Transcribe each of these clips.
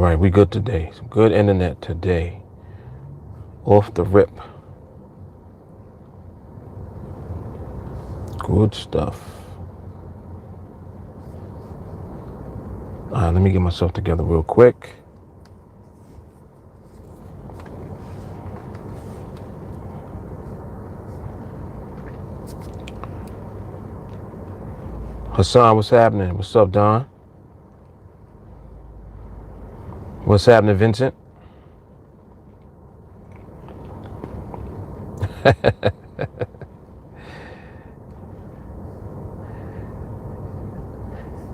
right, we good today. Some good internet today. Off the rip. Good stuff. All right, let me get myself together real quick. Hassan, what's happening? What's up, Don? What's happening, Vincent?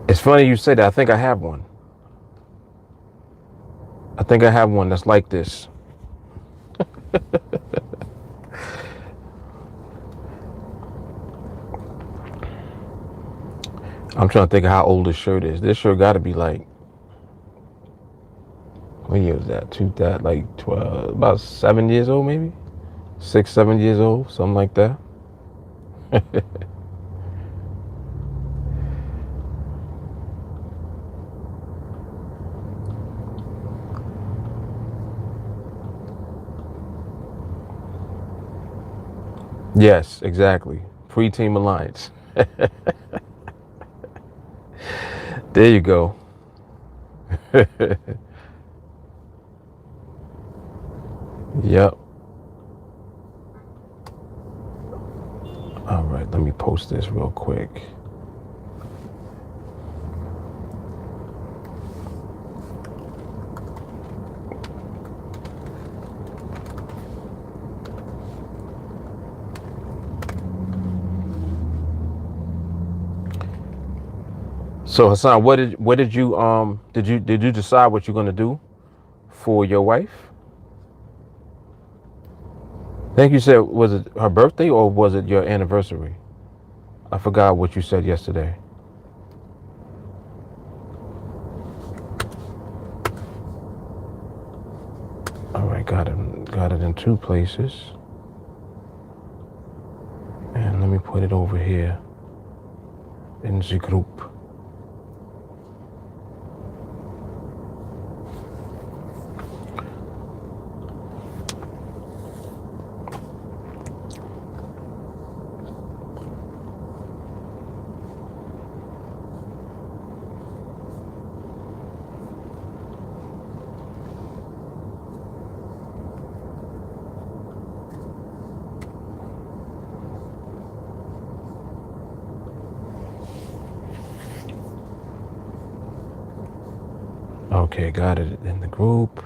It's funny you say that. I think I have one. I think I have one that's like this. I'm trying to think of how old this shirt is. This shirt got to be like, what year was that? Like 12, about 7 years old, maybe 6, 7 years old, something like that. Yes, exactly. Free Team Alliance. There you go. Yep. All right, let me post this real quick. So Hassan, what did you decide what you're gonna do for your wife? I think you said, was it her birthday or was it your anniversary? I forgot what you said yesterday. All right, got it in 2 places. And let me put it over here in the group. Okay, got it in the group.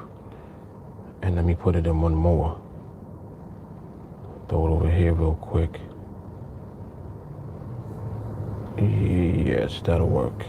And let me put it in one more. Throw it over here real quick. Yes, that'll work.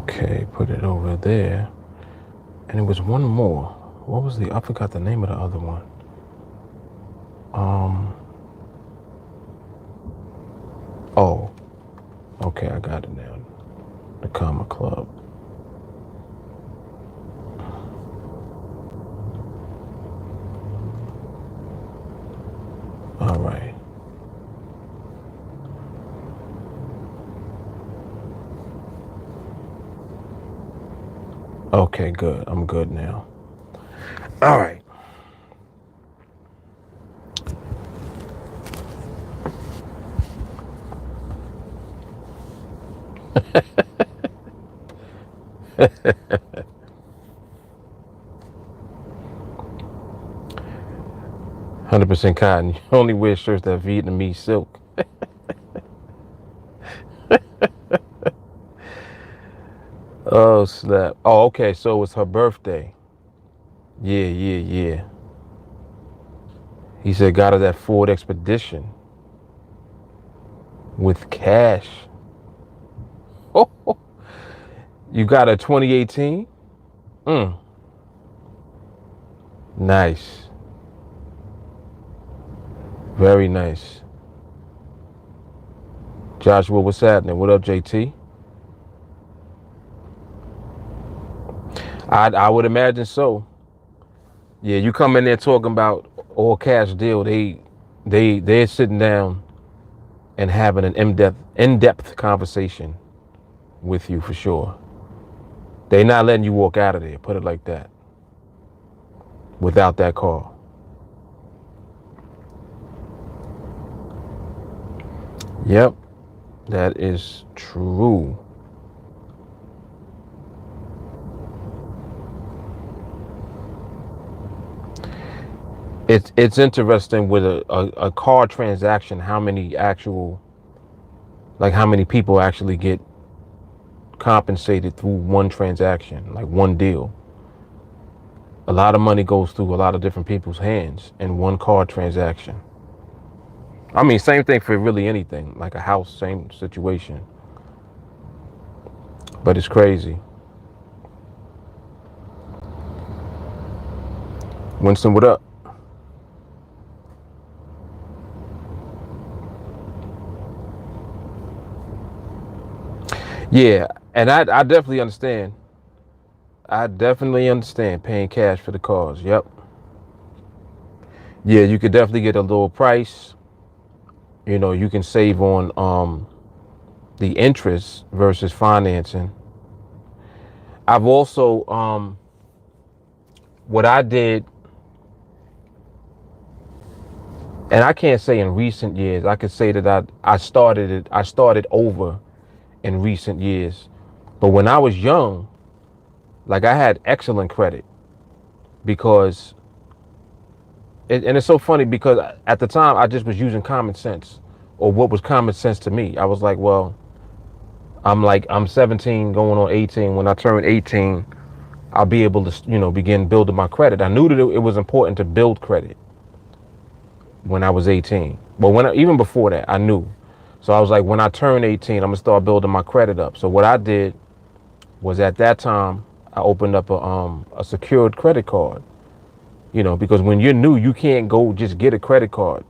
Okay, put it over there. And it was one more. What was I forgot the name of the other one. Oh, okay, I got it now. The Comma Club. All right. Okay, good. I'm good now. All right. %, cotton. You only wear shirts that Vietnamese silk. Oh, snap. Oh, okay. So it's her birthday. Yeah. He said got her that Ford Expedition with cash. Oh, you got a 2018? Mm. Nice. Very nice. Joshua, what's happening? What up, JT? I would imagine so. Yeah, you come in there talking about all cash deal. They're sitting down and having an in-depth conversation with you for sure. They're not letting you walk out of there, put it like that, without that call. Yep, that is true. It's interesting with a car transaction, how many people actually get compensated through one transaction, like one deal. A lot of money goes through a lot of different people's hands in one car transaction. I mean, same thing for really anything, like a house, same situation. But it's crazy. Winston, what up? Yeah, and I definitely understand. I definitely understand paying cash for the cars. Yep. Yeah, you could definitely get a lower price. You know, you can save on the interest versus financing. I've also what I did, and I can't say in recent years. I could say that I started over in recent years. But when I was young, like I had excellent credit because and it's so funny because at the time I just was using common sense or what was common sense to me. I was like, well, I'm 17 going on 18. When I turn 18, I'll be able to, begin building my credit. I knew that it was important to build credit when I was 18. But even before that, I knew. So I was like, when I turn 18, I'm gonna start building my credit up. So what I did was at that time, I opened up a secured credit card. Because when you're new, you can't go just get a credit card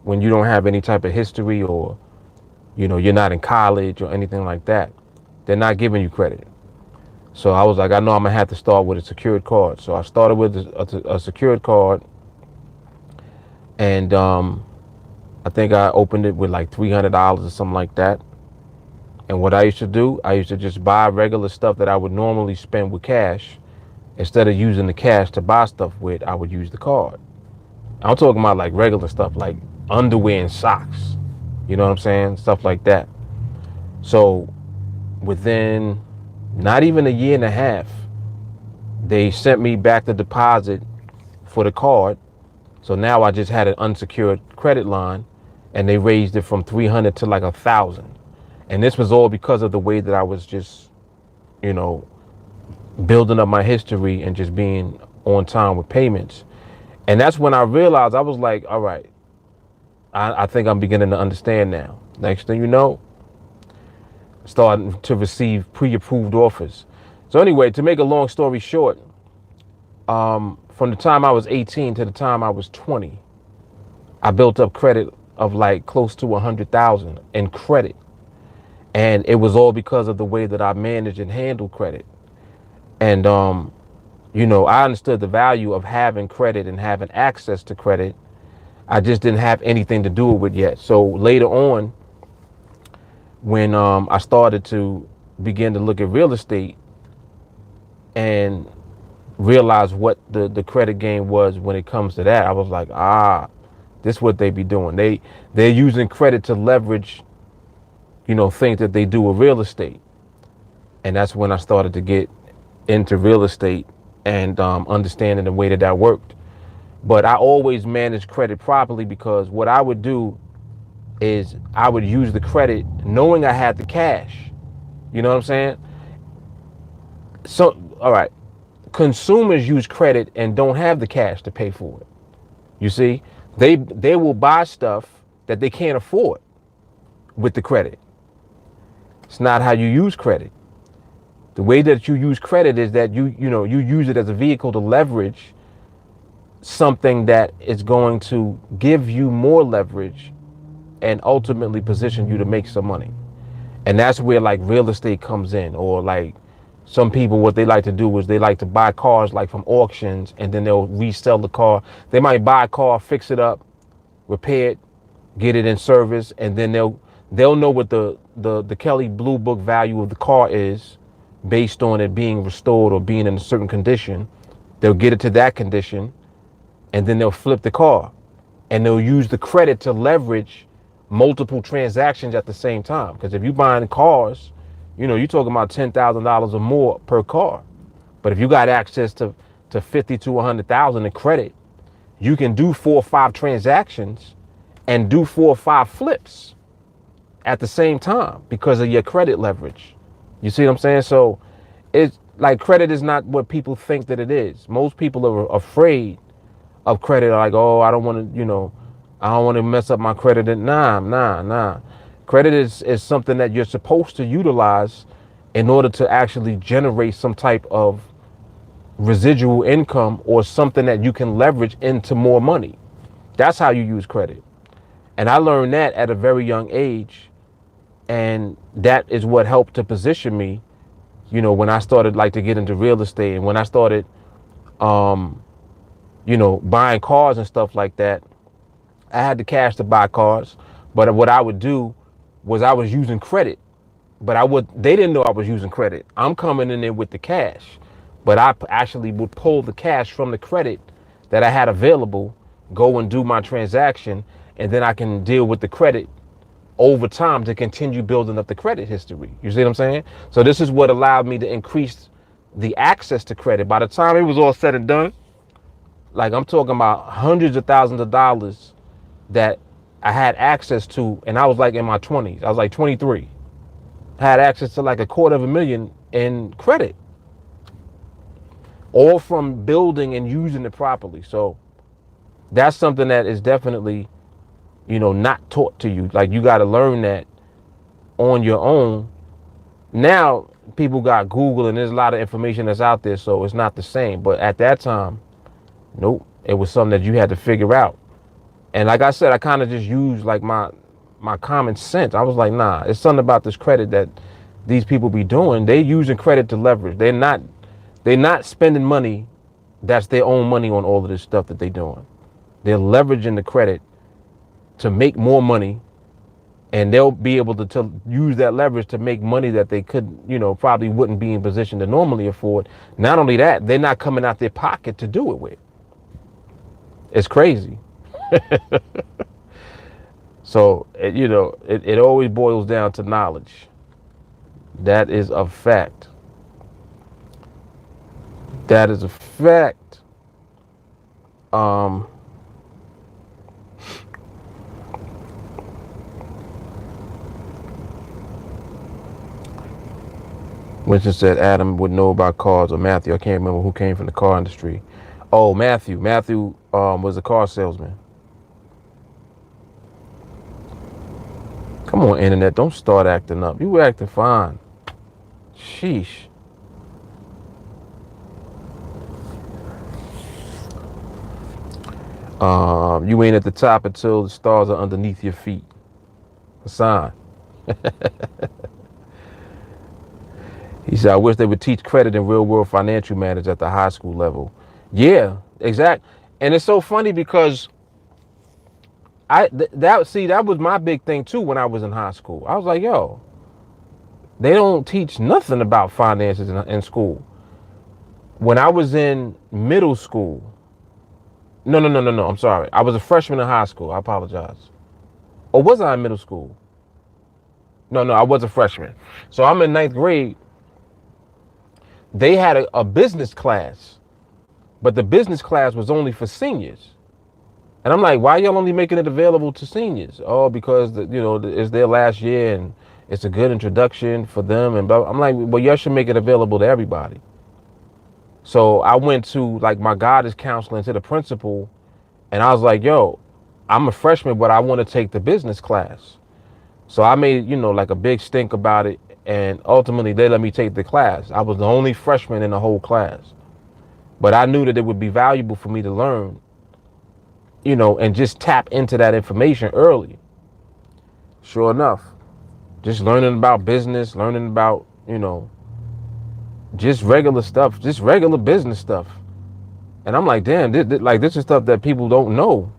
when you don't have any type of history or, you're not in college or anything like that. They're not giving you credit. So I was like, I know I'm gonna have to start with a secured card. So I started with a secured card, and I think I opened it with like $300 or something like that. And what I used to do, I used to just buy regular stuff that I would normally spend with cash. Instead of using the cash to buy stuff with, I would use the card. I'm talking about like regular stuff, like underwear and socks. You know what I'm saying? Stuff like that. So within not even a year and a half, they sent me back the deposit for the card. So now I just had an unsecured credit line, and they raised it from 300 to like 1,000. And this was all because of the way that I was just, building up my history and just being on time with payments. And that's when I realized, I was like, all right, I think I'm beginning to understand now. Next thing you know, starting to receive pre-approved offers. So anyway, to make a long story short, from the time I was 18 to the time I was 20, I built up credit of like close to 100,000 in credit. And it was all because of the way that I managed and handled credit. And, I understood the value of having credit and having access to credit. I just didn't have anything to do it with yet. So later on, when I started to begin to look at real estate and realize what the credit game was when it comes to that, I was like, this is what they be doing. They're using credit to leverage, things that they do with real estate. And that's when I started to get into real estate and understanding the way that worked. But I always managed credit properly because what I would do is I would use the credit knowing I had the cash. You know what I'm saying? So, all right, consumers use credit and don't have the cash to pay for it. You see, they will buy stuff that they can't afford with the credit. It's not how you use credit. The way that you use credit is that you use it as a vehicle to leverage something that is going to give you more leverage and ultimately position you to make some money. And that's where like real estate comes in, or like some people, what they like to do is they like to buy cars like from auctions, and then they'll resell the car. They might buy a car, fix it up, repair it, get it in service, and then they'll know what the Kelly Blue Book value of the car is based on it being restored or being in a certain condition. They'll get it to that condition, and then they'll flip the car, and they'll use the credit to leverage multiple transactions at the same time. Because if you're buying cars, you're talking about $10,000 or more per car. But if you got access to 50 to 100,000 in credit, you can do 4 or 5 transactions and do 4 or 5 flips at the same time because of your credit leverage. You see what I'm saying? So it's like credit is not what people think that it is. Most people are afraid of credit, like, oh, I don't want to, I don't want to mess up my credit. Nah. Credit is something that you're supposed to utilize in order to actually generate some type of residual income or something that you can leverage into more money. That's how you use credit. And I learned that at a very young age. And that is what helped to position me, when I started like to get into real estate, and when I started, buying cars and stuff like that. I had the cash to buy cars, but what I would do was I was using credit, but they didn't know I was using credit. I'm coming in there with the cash, but I actually would pull the cash from the credit that I had available, go and do my transaction, and then I can deal with the credit over time to continue building up the credit history. You see what I'm saying? So this is what allowed me to increase the access to credit. By the time it was all said and done, like I'm talking about hundreds of thousands of dollars that I had access to, and I was like in my 20s. I was like 23. I had access to like $250,000 in credit, all from building and using it properly. So that's something that is definitely, not taught to you. Like you got to learn that on your own. Now people got Google and there's a lot of information that's out there, so it's not the same. But at that time, nope, it was something that you had to figure out. And like I said, I kind of just used like my common sense. I was like, nah, it's something about this credit that these people be doing. They using credit to leverage. They're not spending money that's their own money on all of this stuff that they're doing. They're leveraging the credit to make more money, and they'll be able to use that leverage to make money that they could, probably wouldn't be in position to normally afford. Not only that, they're not coming out their pocket to do it with. It's crazy. So, it always boils down to knowledge. That is a fact. That is a fact. Winston said Adam would know about cars, or Matthew. I can't remember who came from the car industry. Oh, Matthew. Matthew was a car salesman. Come on, internet. Don't start acting up. You were acting fine. Sheesh. You ain't at the top until the stars are underneath your feet. Hassan. He said, I wish they would teach credit in real world financial matters at the high school level. Yeah, exact. And it's so funny because that was my big thing too when I was in high school. I was like, yo, they don't teach nothing about finances in school. When I was in middle school, no, I'm sorry. I was a freshman in high school. I apologize. Or was I in middle school? No, I was a freshman. So I'm in 9th grade. They had a business class, but the business class was only for seniors. And I'm like, why y'all only making it available to seniors? Oh, because it's their last year and it's a good introduction for them. And blah. I'm like, well, y'all should make it available to everybody. So I went to like my guidance counseling to the principal, and I was like, yo, I'm a freshman, but I want to take the business class. So I made, like a big stink about it. and ultimately they let me take the class. I was the only freshman in the whole class, but I knew that it would be valuable for me to learn, and just tap into that information early. Sure enough, just learning about business, learning about, just regular stuff, just regular business stuff. And I'm like, damn, this is stuff that people don't know.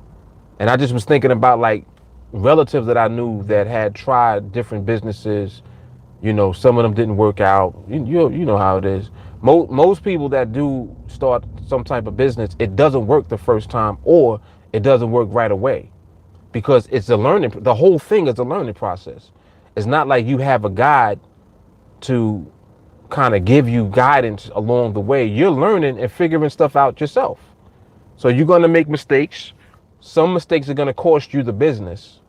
And I just was thinking about like relatives that I knew that had tried different businesses. Some of them didn't work out. You know how it is. Most people that do start some type of business, it doesn't work the first time, or it doesn't work right away, because it's a learning. The whole thing is a learning process. It's not like you have a guide to kind of give you guidance along the way. You're learning and figuring stuff out yourself. So you're going to make mistakes. Some mistakes are going to cost you the business.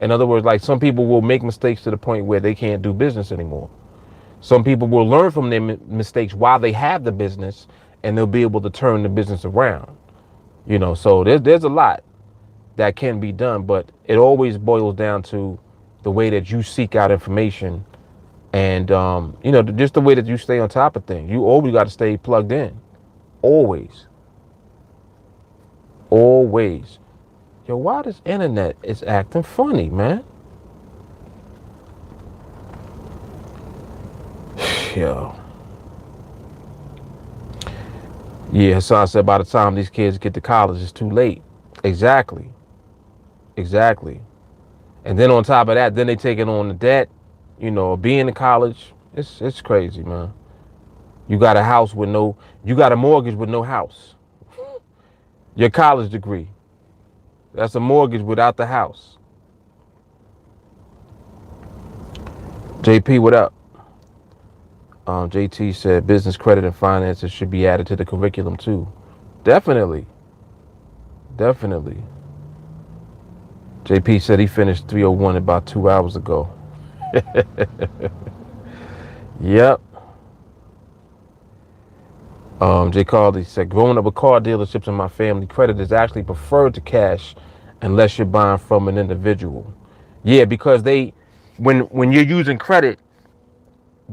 In other words, like some people will make mistakes to the point where they can't do business anymore. Some people will learn from their mistakes while they have the business, and they'll be able to turn the business around. So there's a lot that can be done, but it always boils down to the way that you seek out information, and just the way that you stay on top of things. You always got to stay plugged in. Always. Yo, why this internet is acting funny, man? Yo. Yeah, so I said by the time these kids get to college, it's too late. Exactly. And then on top of that, then they taking on the debt, being in college. It's crazy, man. You got a house with you got a mortgage with no house. Your college degree. That's a mortgage without the house. JP, what up? JT said business credit and finances should be added to the curriculum too. Definitely. JP said he finished 301 about 2 hours ago. Yep. Jay Carly said, growing up with car dealerships in my family, credit is actually preferred to cash unless you're buying from an individual. Yeah, because when you're using credit,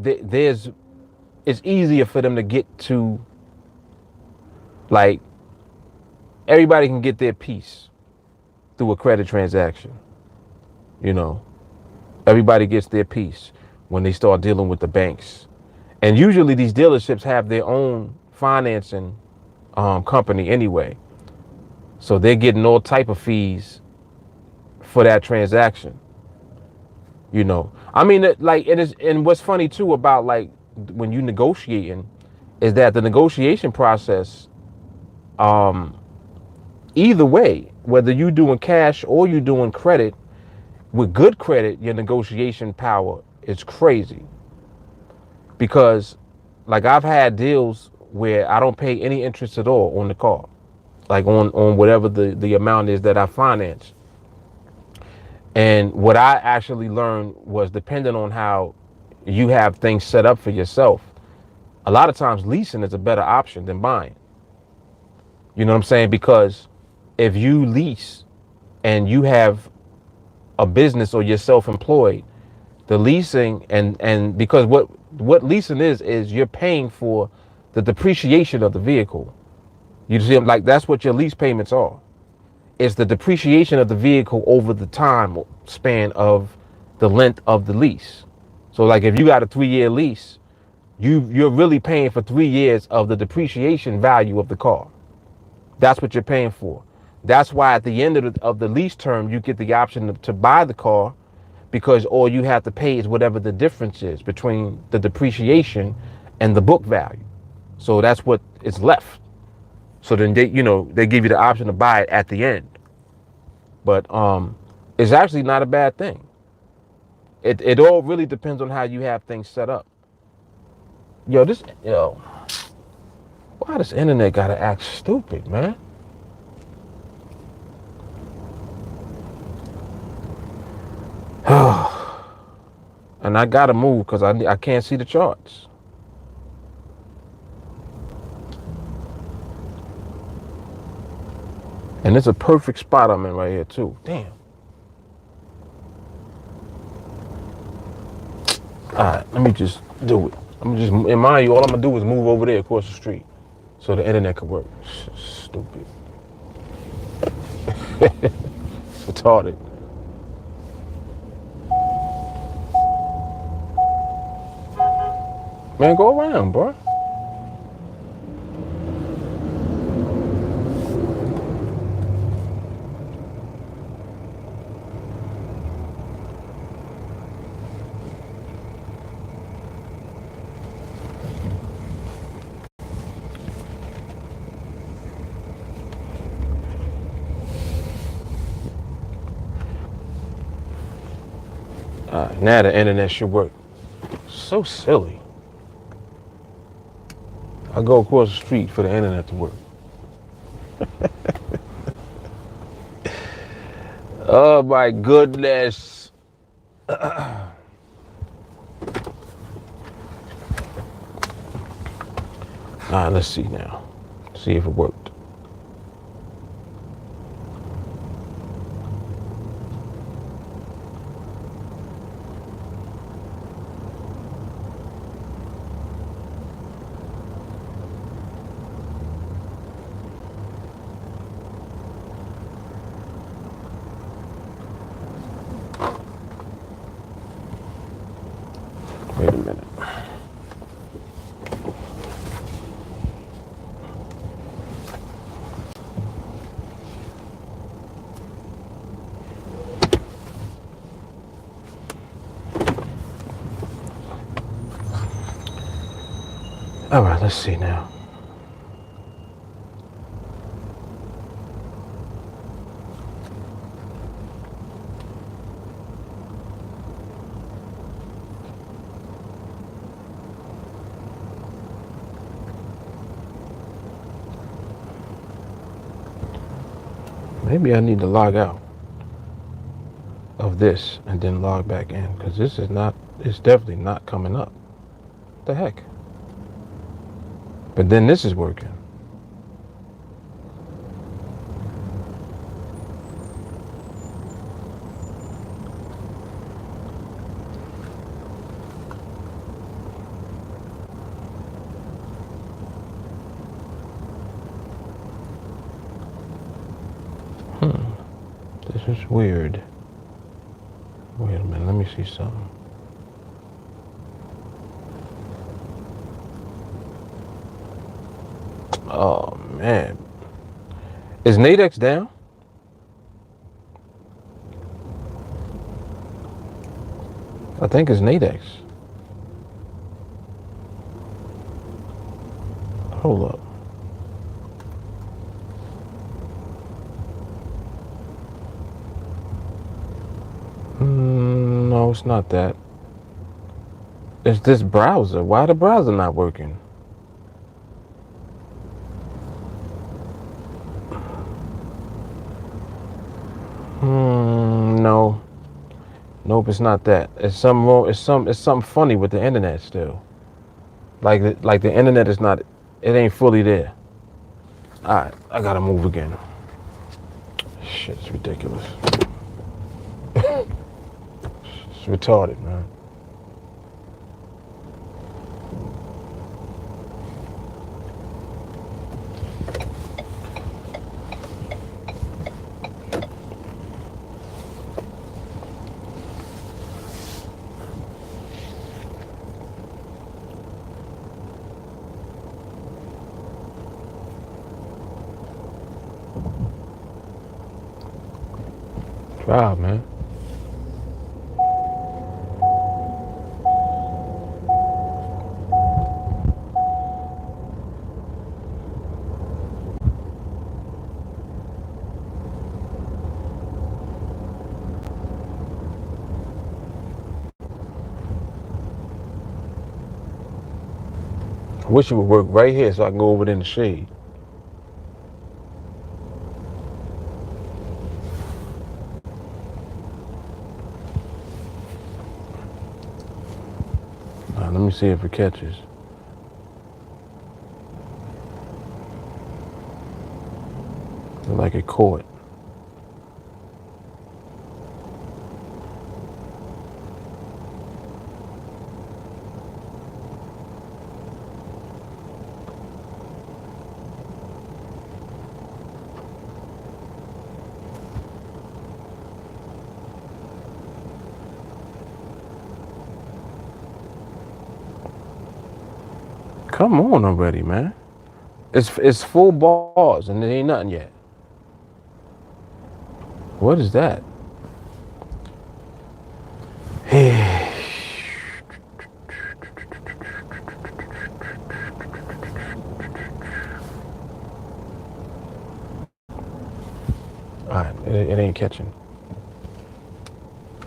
it's easier for them to get to, like, everybody can get their piece through a credit transaction. Everybody gets their piece when they start dealing with the banks. And usually these dealerships have their own financing company anyway. So they're getting all type of fees for that transaction. I mean, it is. And what's funny too about like when you negotiating is that the negotiation process, either way, whether you doing cash or you doing credit, with good credit, your negotiation power is crazy. Because like I've had deals where I don't pay any interest at all on the car, like on whatever the amount is that I finance. And what I actually learned was, depending on how you have things set up for yourself, a lot of times leasing is a better option than buying. You know what I'm saying? Because if you lease and you have a business or you're self-employed, the leasing and because what leasing is you're paying for the depreciation of the vehicle. You see, like that's what your lease payments are. It's the depreciation of the vehicle over the time span of the length of the lease. So like if you got a 3-year lease, you're really paying for 3 years of the depreciation value of the car. That's what you're paying for. That's why at the end of the lease term, you get the option to buy the car, because all you have to pay is whatever the difference is between the depreciation and the book value. So that's what is left. So then they give you the option to buy it at the end. But it's actually not a bad thing. It all really depends on how you have things set up. Why this internet gotta act stupid, man? And I gotta move because I can't see the charts. And it's a perfect spot I'm in right here too. Damn. All right, let me just do it. I'm just, in mind you, all I'm gonna do is move over there across the street so the internet can work. Stupid. It's retarded. Man, go around, bro. Now the internet should work. So silly. I go across the street for the internet to work. Oh my goodness. All right, let's see now. See if it worked. Wait a minute. All right, let's see now. Maybe I need to log out of this and then log back in, because this is not, it's definitely not coming up. What the heck? But then this is working. This is weird. Wait a minute, let me see something. Oh man. Is NADEX down? I think it's NADEX. Hold up. No, it's not that. It's this browser. Why the browser not working? No. Nope, it's not that. It's something wrong. It's something funny with the internet still. Like the internet is not. It ain't fully there. All right, I gotta move again. Shit, it's ridiculous. It's retarded, man. Wow, man. I wish it would work right here so I can go over there in the shade. Let me see if it catches. Look like it caught. Come on already, man. It's full bars and there ain't nothing yet. What is that? Alright, it ain't catching.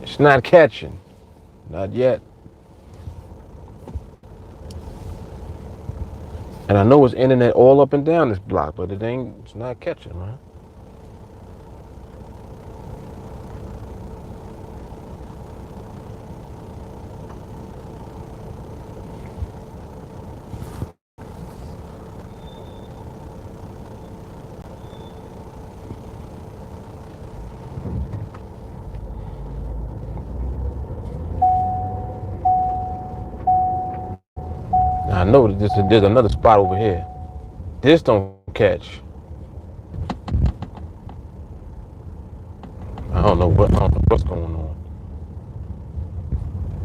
It's not catching. Not yet. And I know it's internet all up and down this block, but it's not catching, man. I know that there's another spot over here. This don't catch. I don't know what's going on.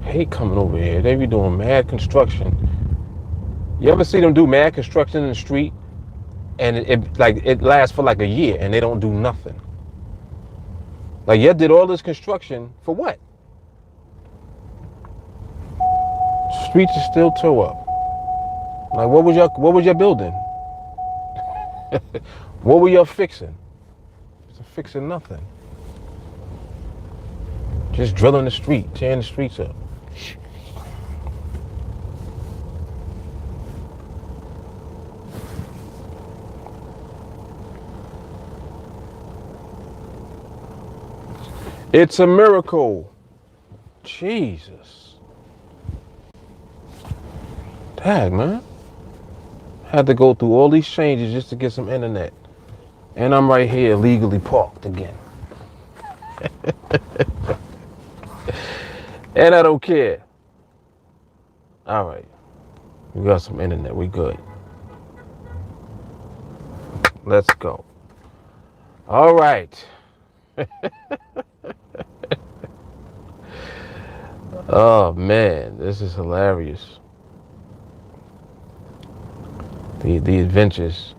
Hate coming over here. They be doing mad construction. You ever see them do mad construction in the street, and it lasts for like a year, and they don't do nothing? Like, you did all this construction for what? Streets are still toe up. Like, what was your building? What were y'all fixing? It's fixing nothing. Just drilling the street, tearing the streets up. It's a miracle. Jesus. Dang, man. Had to go through all these changes just to get some internet. And I'm right here legally parked again. And I don't care. All right. We got some internet. We good. Let's go. All right. Oh, man. This is hilarious. The adventures.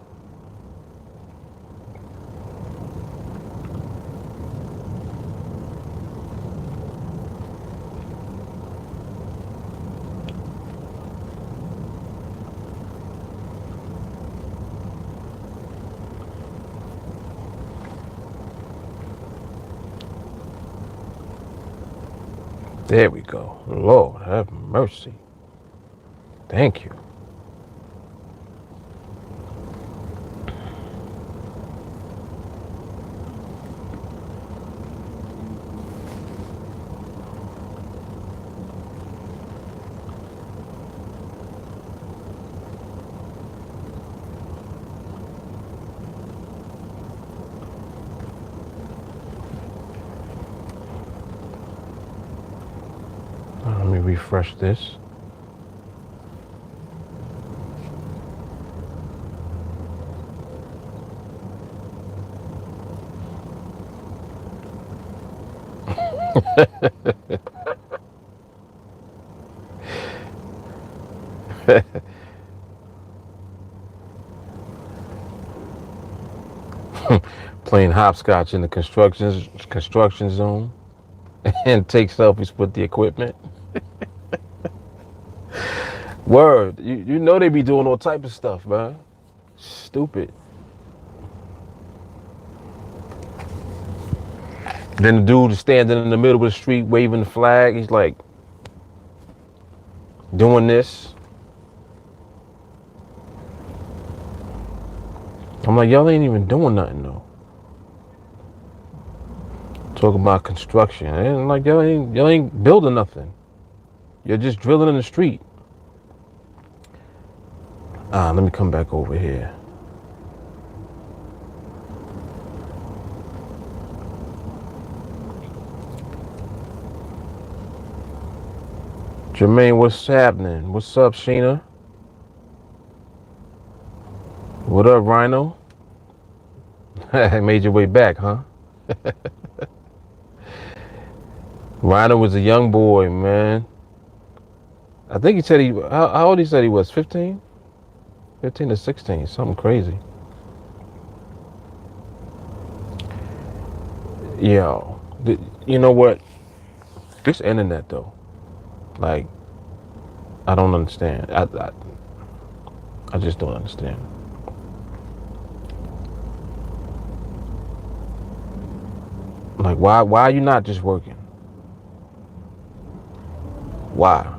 There we go. Lord, have mercy. Thank you. Let me refresh this. Playing hopscotch in the construction zone and take selfies with the equipment. Word, you know they be doing all type of stuff, man. Stupid. Then the dude is standing in the middle of the street waving the flag. He's like doing this. I'm like, y'all ain't even doing nothing though. Talking about construction. And like y'all ain't building nothing. You're just drilling in the street. Let me come back over here. Jermaine, what's happening? What's up, Sheena? What up, Rhino? Made your way back, huh? Rhino was a young boy, man. I think he said how old he said he was, 15? 15 to 16, something crazy. Yo, you know what? This internet though, like, I don't understand. I just don't understand. Like, why are you not just working? Why?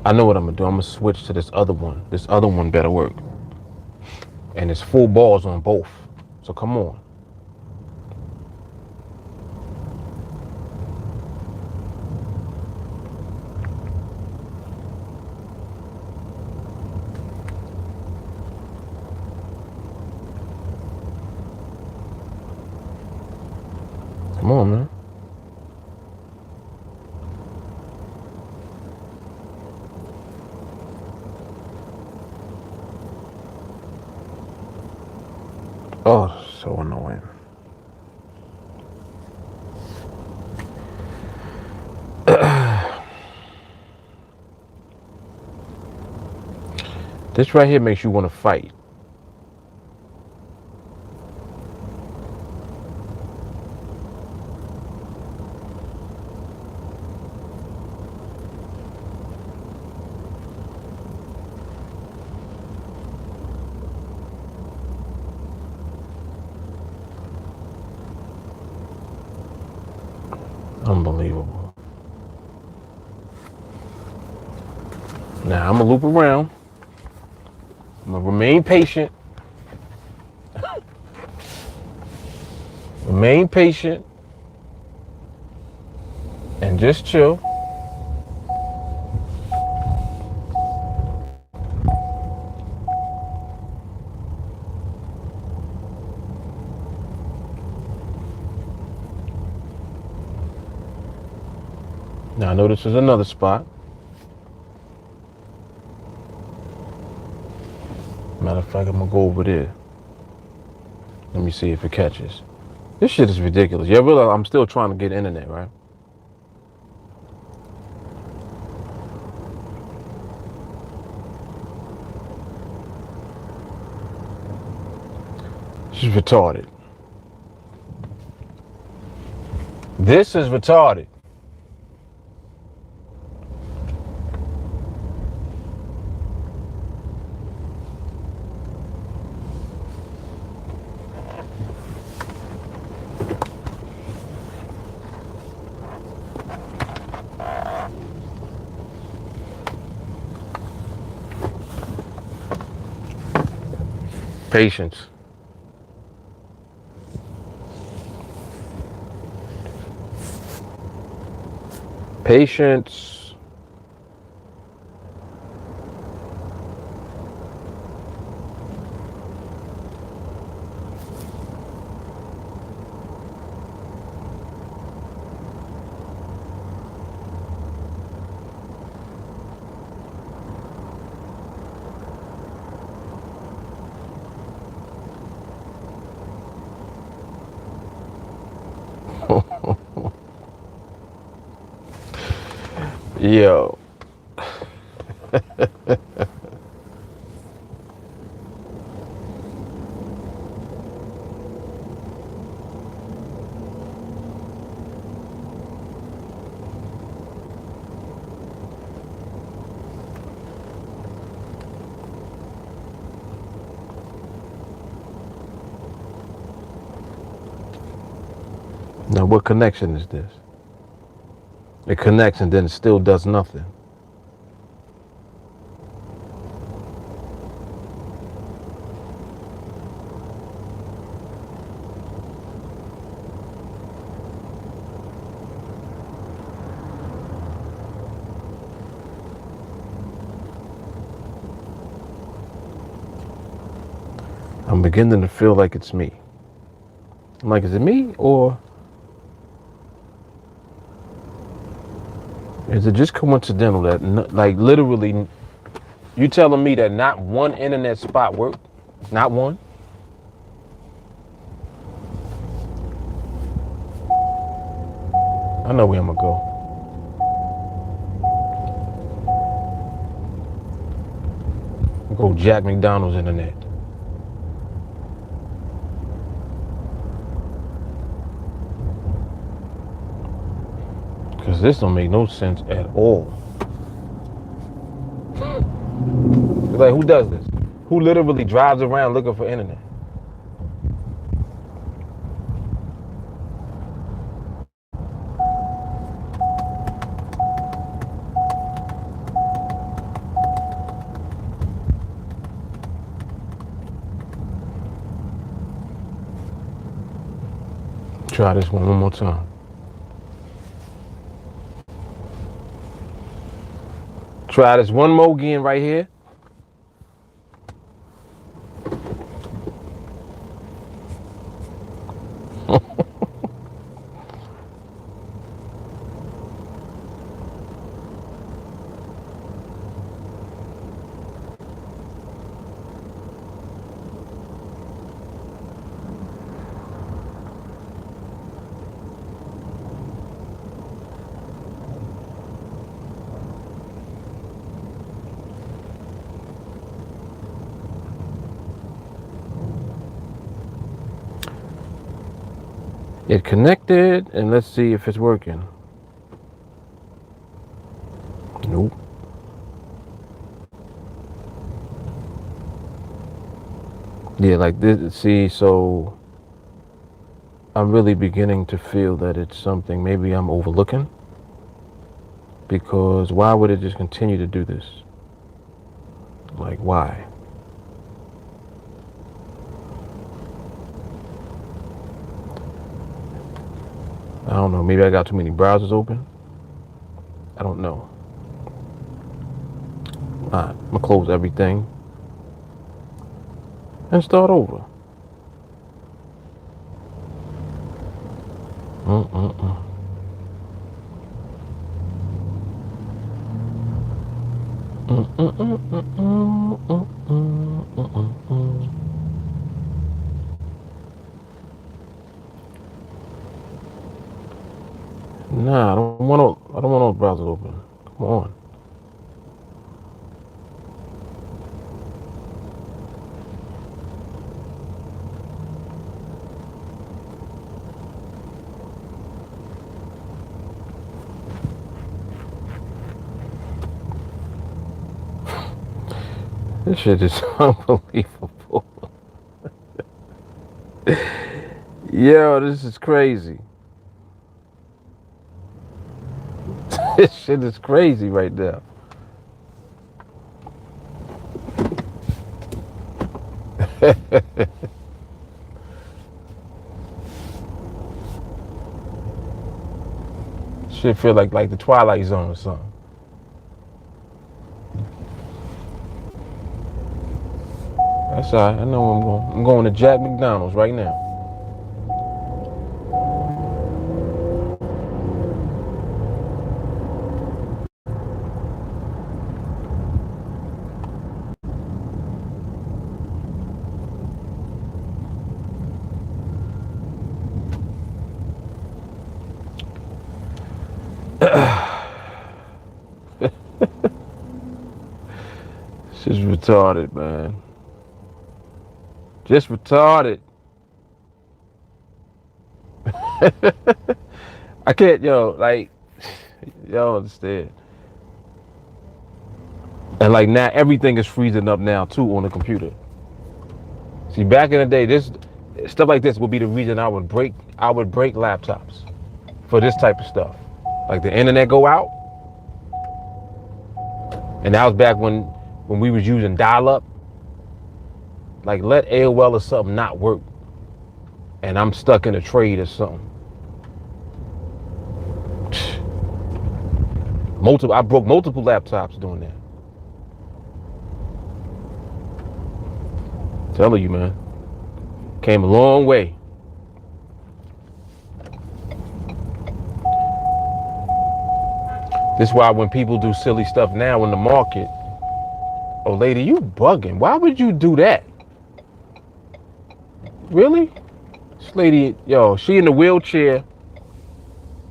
I know what I'm gonna do. I'm gonna switch to this other one. This other one better work. And it's full balls on both. So come on. Come on, man. Oh, so annoying. This right here makes you want to fight. Unbelievable. Now I'm gonna loop around. I'm gonna remain patient. Remain patient. And just chill. Now I know this is another spot. Matter of fact, I'm gonna go over there. Let me see if it catches. This shit is ridiculous. Yeah, realize I'm still trying to get internet, right? This is retarded. This is retarded. Patience. Patience. Yo. Now, what connection is this? It connects and then it still does nothing. I'm beginning to feel like it's me. I'm like, is it me or is it just coincidental that, like, literally, you telling me that not one internet spot worked? Not one? I know where I'm gonna go. Go jack McDonald's internet. Because this don't make no sense at all. Like, who does this? Who literally drives around looking for internet? Try this one more time. Try this one more again right here. It connected, and let's see if it's working. Nope. Yeah, like this. See, so I'm really beginning to feel that it's something maybe I'm overlooking. Because why would it just continue to do this? Like, why? I don't know. Maybe I got too many browsers open. I don't know. Alright, I'm gonna close everything and start over. Nah, I don't want all browsers open. Come on. This shit is unbelievable. Yo, this is crazy. This shit is crazy right now. Shit feel like the Twilight Zone or something. That's all right. I know where I'm going. I'm going to Jack McDonald's right now. This is retarded, man. Just retarded. I can't, y'all understand. And like now, everything is freezing up now too on the computer. See, back in the day, this stuff like this would be the reason I would break laptops for this type of stuff. Like the internet go out, and that was back when we was using dial-up. Like, let AOL or something not work, and I'm stuck in a trade or something. I broke multiple laptops doing that. Telling you, man. Came a long way. This is why when people do silly stuff now in the market, oh, lady, you bugging. Why would you do that? Really? This lady, she in the wheelchair,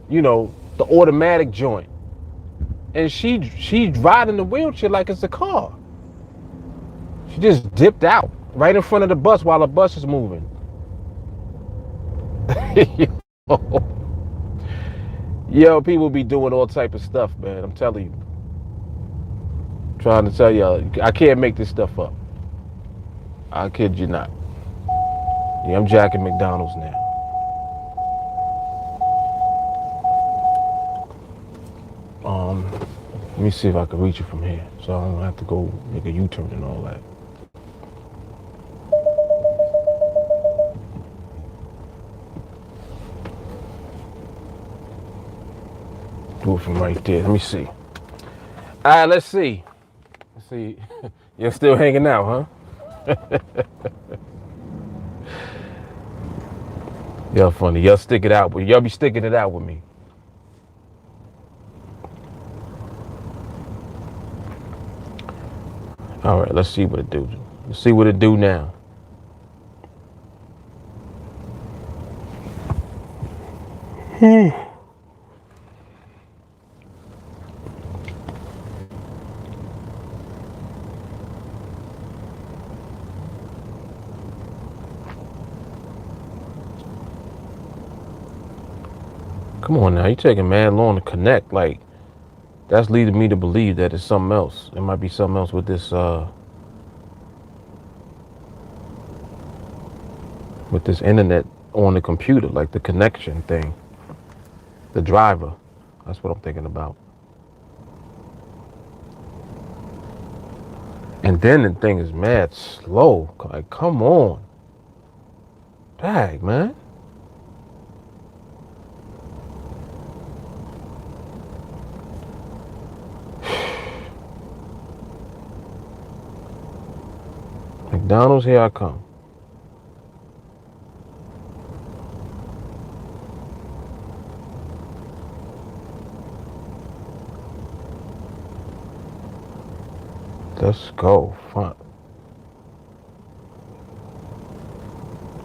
the automatic joint. And she riding the wheelchair like it's a car. She just dipped out right in front of the bus while the bus is moving. Yo, people be doing all type of stuff, man. I'm telling you. Trying to tell y'all, I can't make this stuff up. I kid you not. Yeah, I'm jacking McDonald's now. Let me see if I can reach it from here, so I don't have to go make a U-turn and all that. Do it from right there. Let me see. All right, let's see. Let's see. You're still hanging out, huh? Y'all funny. Y'all stick it out, but y'all be sticking it out with me. All right, let's see what it do. Let's see what it do now. Come on now, you taking mad long to connect. Like, that's leading me to believe that it's something else. It might be something else with this internet on the computer, like the connection thing. The driver. That's what I'm thinking about. And then the thing is mad slow. Like, come on. Dang, man. McDonald's, here I come. Let's go. Fine.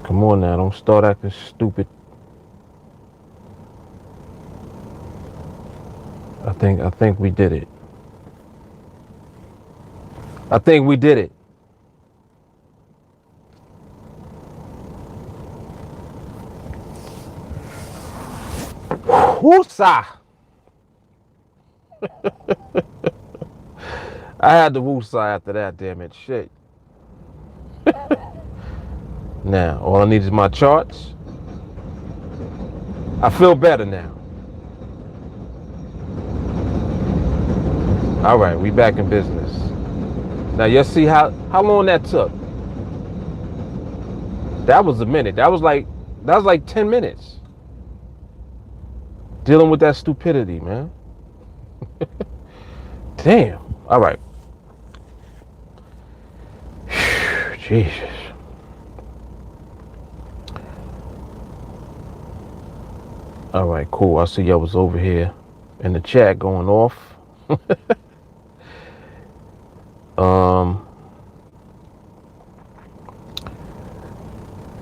Come on now, don't start acting stupid. I think we did it. I think we did it. Woosa! I had the woosa after that, damn it. Shit. Now, all I need is my charts. I feel better now. All right, we back in business. Now, you see how long that took? That was a minute. That was like 10 minutes. Dealing with that stupidity, man. Damn. All right. Jesus. All right, cool. I see y'all was over here in the chat going off.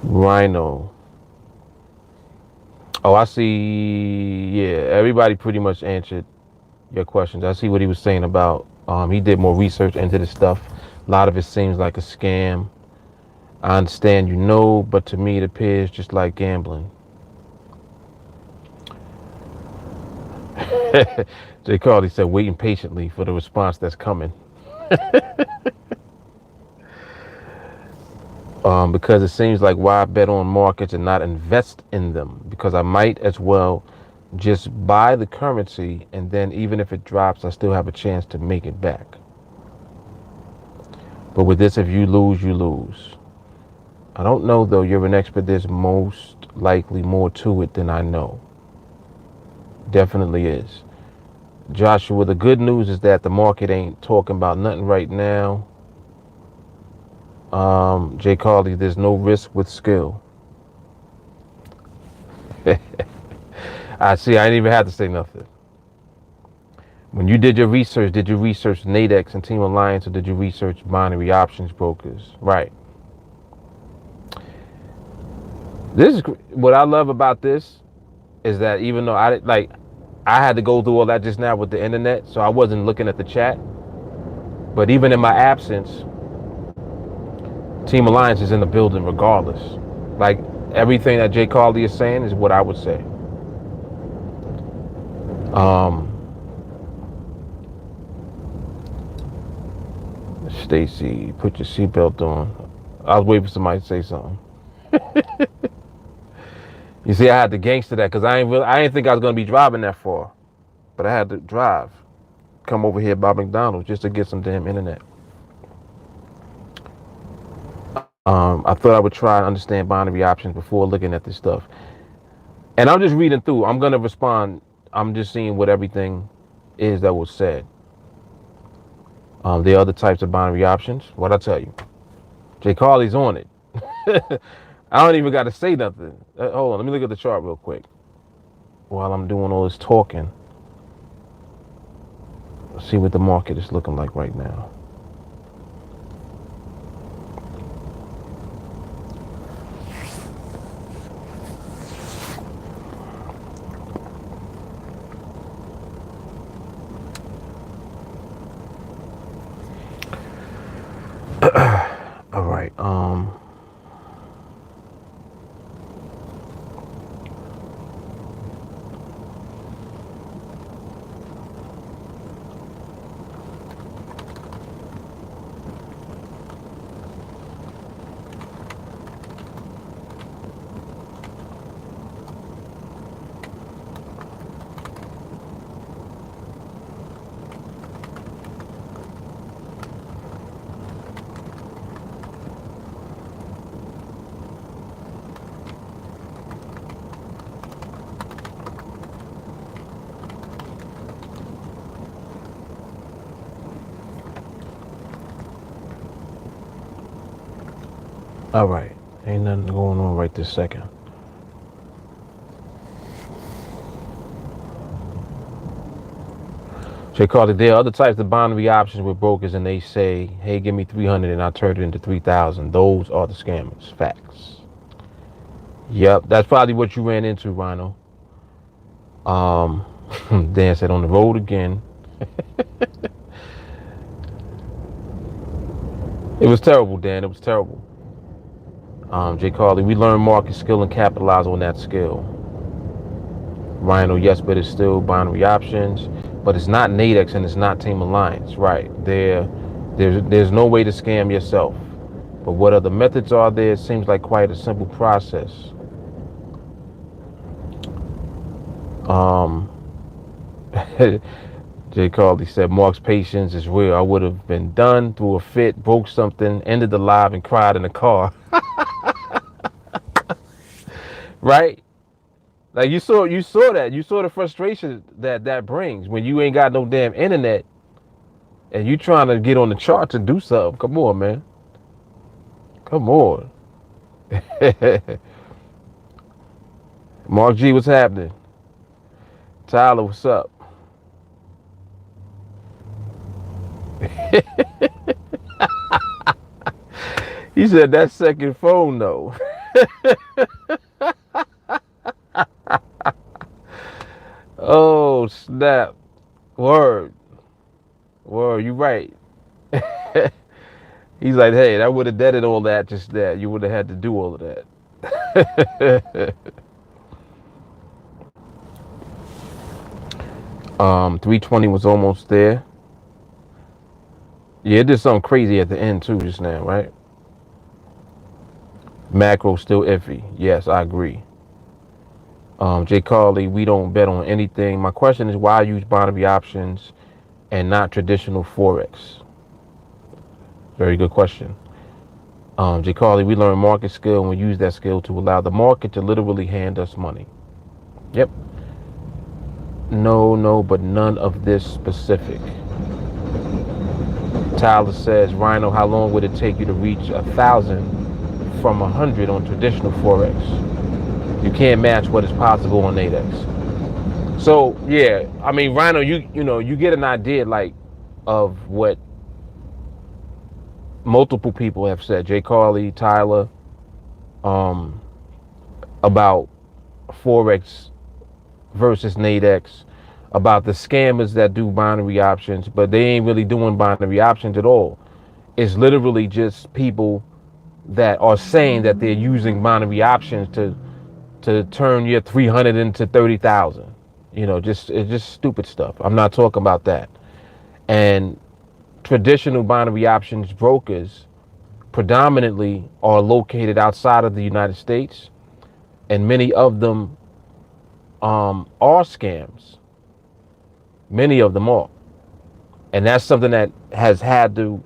Rhino. Oh, I see. Yeah, everybody pretty much answered your questions. I see what he was saying about he did more research into this stuff. A lot of it seems like a scam. I understand, but to me it appears just like gambling. Jay Carly said, waiting patiently for the response that's coming. Because it seems like why bet on markets and not invest in them, because I might as well just buy the currency, and then even if it drops, I still have a chance to make it back. But with this, if you lose, you lose. I don't know, though. You're an expert. There's most likely more to it than I know. Definitely is. Joshua, the good news is that the market ain't talking about nothing right now. Jay Carly, there's no risk with skill. I see. I didn't even have to say nothing. When you did your research, did you research NADEX and TeamAlliance, or did you research binary options brokers? Right. This is what I love about this, is that even though I had to go through all that just now with the internet, so I wasn't looking at the chat. But even in my absence, Team Alliance is in the building regardless. Like everything that Jay Carly is saying is what I would say. Stacy, put your seatbelt on. I was waiting for somebody to say something. You see, I had to gangster that because I didn't think I was gonna be driving that far, but I had to drive, come over here by McDonald's just to get some damn internet. I thought I would try and understand binary options before looking at this stuff, and I'm just reading through. I'm gonna respond. I'm just seeing what everything is that was said. There are other types of binary options. What I tell you, Jay Carly's on it. I don't even got to say nothing. Hold on, let me look at the chart real quick while I'm doing all this talking. Let's see what the market is looking like right now. All right. All right. Ain't nothing going on right this second. Jay Carter, there are other types of binary options with brokers, and they say, "Hey, give me 300, and I turn it into 3,000." Those are the scammers. Facts. Yep, that's probably what you ran into, Rhino. Dan said, "On the road again." It was terrible, Dan. It was terrible. Jay Carly, we learn market skill and capitalize on that skill. Rhino, yes, but it's still binary options, but it's not NADEX and it's not Team Alliance, right? There's no way to scam yourself. But what other methods are there? It seems like quite a simple process. Jay Carly said, Mark's patience is real. I would have been done, threw a fit, broke something, ended the live, and cried in the car. Right? Like you saw that. You saw the frustration that brings when you ain't got no damn internet and you trying to get on the chart to do something. Come on, man. Come on. Mark G, what's happening? Tyler, what's up? He said that second phone though. Oh snap. Word, you right. He's like, hey, that would have deaded all that just that. You would have had to do all of that. 320 was almost there. Yeah, it did something crazy at the end too just now, right? Macro still iffy. Yes, I agree. Jay Carly, we don't bet on anything. My question is, why use binary options and not traditional Forex? Very good question. Jay Carly, we learn market skill and we use that skill to allow the market to literally hand us money. Yep. No, but none of this specific. Tyler says, Rhino, how long would it take you to reach 1,000 from 100 on traditional Forex? You can't match what is possible on NADEX. So yeah, I mean, Rhino, you get an idea like of what multiple people have said. Jay Carly, Tyler, about Forex versus NADEX, about the scammers that do binary options, but they ain't really doing binary options at all. It's literally just people that are saying that they're using binary options to turn your 300 into 30,000. It's just stupid stuff. I'm not talking about that. And traditional binary options brokers predominantly are located outside of the United States, and many of them are scams. Many of them are. And that's something that has had to,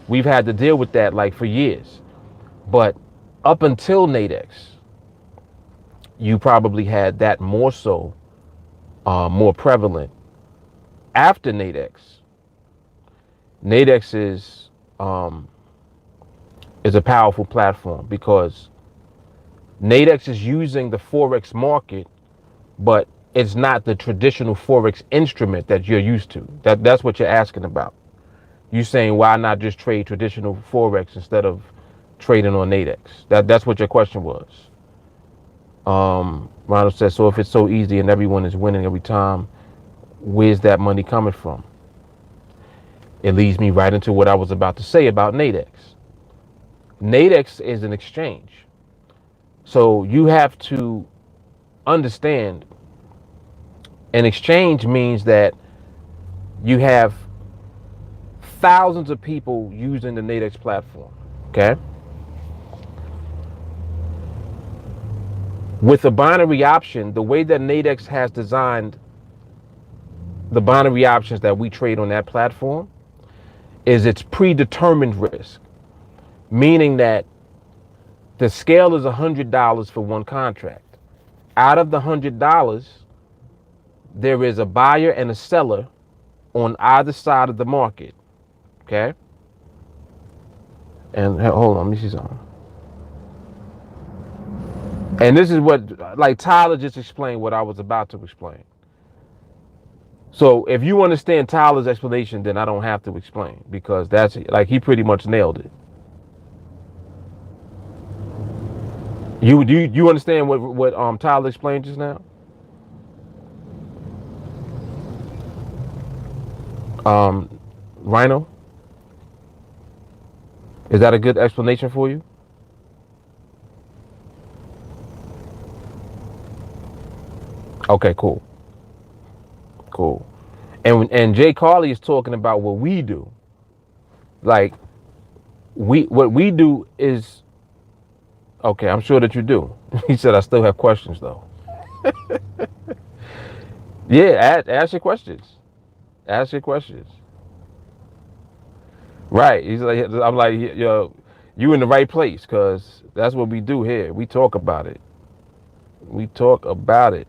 we've had to deal with that like for years. But up until NADEX, you probably had that more so, more prevalent. After NADEX is a powerful platform because NADEX is using the Forex market, but it's not the traditional Forex instrument that you're used to. That's what you're asking about. You're saying why not just trade traditional Forex instead of trading on NADEX? That's what your question was. Ronald says, so if it's so easy and everyone is winning every time, where's that money coming from? It leads me right into what I was about to say about NADEX. NADEX is an exchange. So you have to understand an exchange means that you have thousands of people using the NADEX platform. Okay. With a binary option, the way that NADEX has designed the binary options that we trade on that platform is it's predetermined risk, meaning that the scale is $100 for one contract. Out of the $100, there is a buyer and a seller on either side of the market. Okay. And hold on, let me see something. And this is what, like Tyler just explained what I was about to explain. So if you understand Tyler's explanation, then I don't have to explain because that's like he pretty much nailed it. You understand what Tyler explained just now? Rhino, is that a good explanation for you? Okay, cool. And Jay Carly is talking about what we do. Like what we do is okay. I'm sure that you do. He said I still have questions though. Yeah, ask your questions. Ask your questions. Right. He's like, I'm like, yo, you in the right place because that's what we do here. We talk about it. We talk about it.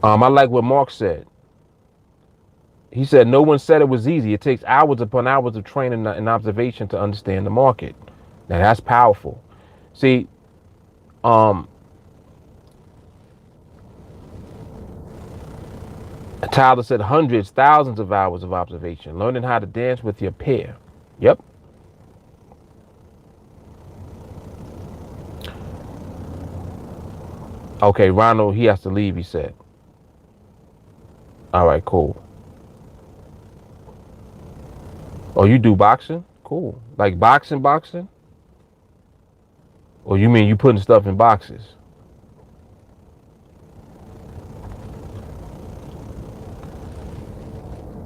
I like what Mark said. He said, no one said it was easy. It takes hours upon hours of training and observation to understand the market. Now that's powerful. See, Tyler said hundreds, thousands of hours of observation, learning how to dance with your pair. Yep. Okay, Ronald, he has to leave, he said. All right, cool. Oh, you do boxing? Cool. Like boxing? Or you mean you putting stuff in boxes?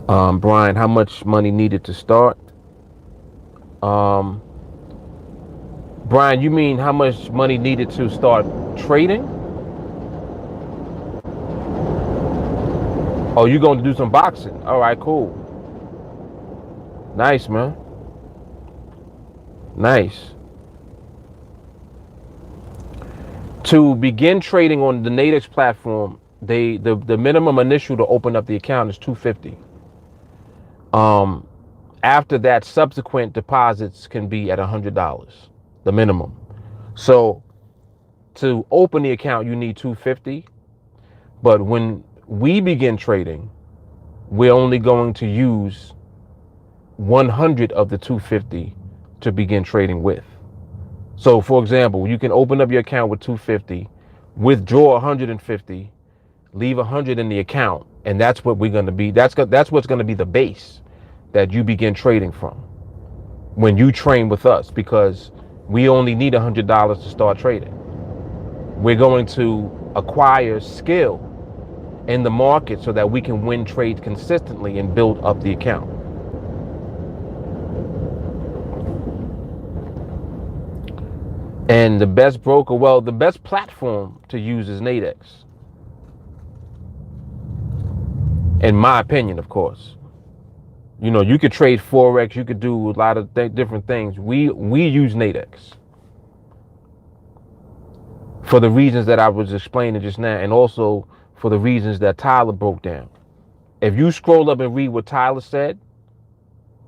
Brian, how much money needed to start? Brian, you mean how much money needed to start trading? Oh, you going to do some boxing? All right, cool. Nice, man. Nice. To begin trading on the NADEX platform, the minimum initial to open up the account is $250. After that, subsequent deposits can be at $100, the minimum. So to open the account, you need $250. But when we begin trading, we're only going to use 100 of the $250 to begin trading with. So for example, you can open up your account with $250, withdraw $150, leave $100 in the account, and that's what we're going to be. That's what's going to be the base that you begin trading from. when you train with us, because we only need $100 to start trading. We're going to acquire skill in the market so that we can win trades consistently and build up the account. And the best broker, well, the best platform to use is NADEX. In my opinion, of course. You know, you could trade Forex, you could do a lot of different things. We use NADEX for the reasons that I was explaining just now, and also for the reasons that Tyler broke down. If you scroll up and read what Tyler said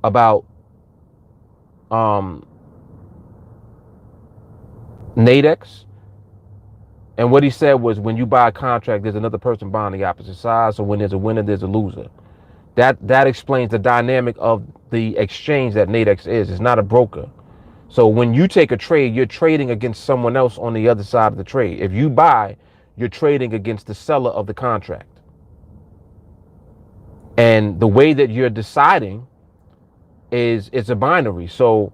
about NADEX, and what he said was, when you buy a contract, there's another person buying the opposite side. So when there's a winner, there's a loser. That explains the dynamic of the exchange that NADEX is. It's not a broker. So when you take a trade, you're trading against someone else on the other side of the trade. If you buy, you're trading against the seller of the contract. And the way that you're deciding is it's a binary. So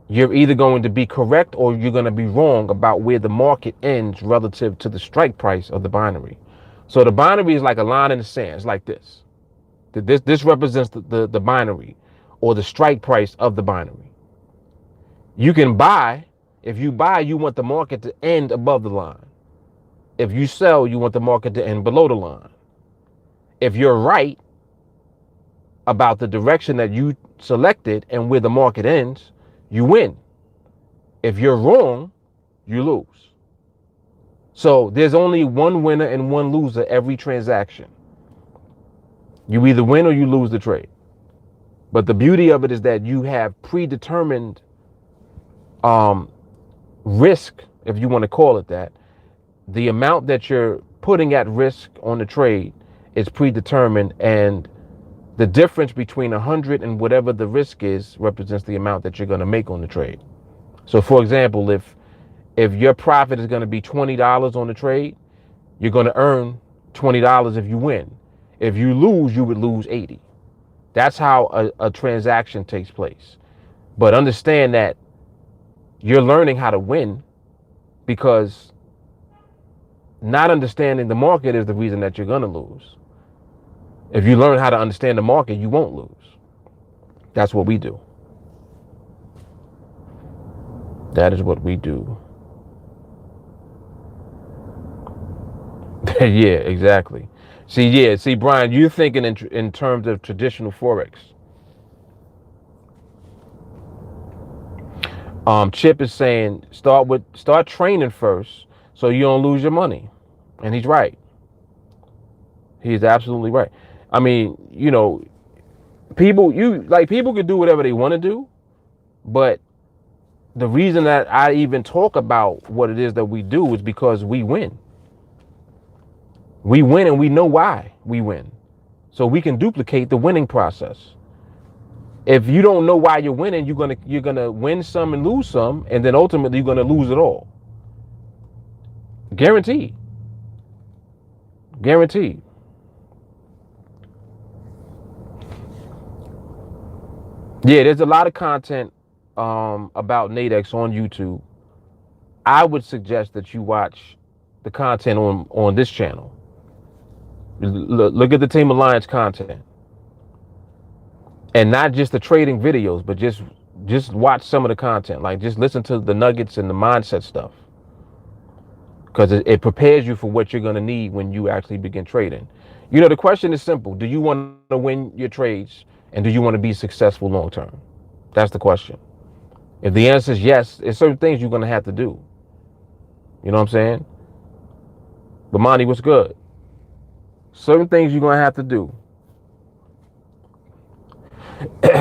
you're either going to be correct or you're going to be wrong about where the market ends relative to the strike price of the binary. So the binary is like a line in the sand. It's like this. This represents the binary, or the strike price of the binary. You can buy. If you buy, you want the market to end above the line. If you sell, you want the market to end below the line. If you're right about the direction that you selected and where the market ends, you win. If you're wrong, you lose. So there's only one winner and one loser every transaction. You either win or you lose the trade. But the beauty of it is that you have predetermined risk, if you want to call it that. The amount that you're putting at risk on the trade is predetermined, and the difference between 100 and whatever the risk is represents the amount that you're going to make on the trade. So for example, if your profit is going to be $20 on the trade, you're going to earn $20 if you win. If you lose, you would lose 80. That's how a transaction takes place. But understand that you're learning how to win, because not understanding the market is the reason that you're going to lose. If you learn how to understand the market, you won't lose. That's what we do. That is what we do. Yeah, exactly. See, Brian, you're thinking in terms of traditional Forex. Chip is saying start training first so you don't lose your money. And he's right. He's absolutely right. I mean, you know, people can do whatever they want to do, but the reason that I even talk about what it is that we do is because we win. We win, and we know why we win. So we can duplicate the winning process. If you don't know why you're winning, you're gonna win some and lose some, and then ultimately you're gonna lose it all. Guaranteed. Guaranteed. Yeah, there's a lot of content about NADEX on YouTube. I would suggest that you watch the content on this channel. Look at the Team Alliance content, and not just the trading videos, but just watch some of the content. Like, just listen to the nuggets and the mindset stuff, because it prepares you for what you're going to need when you actually begin trading. You know, the question is simple: do you want to win your trades, and do you want to be successful long term? That's the question. If the answer is yes, there's certain things you're going to have to do. You know what I'm saying? But Monty, what's good? Certain things you're going to have to do.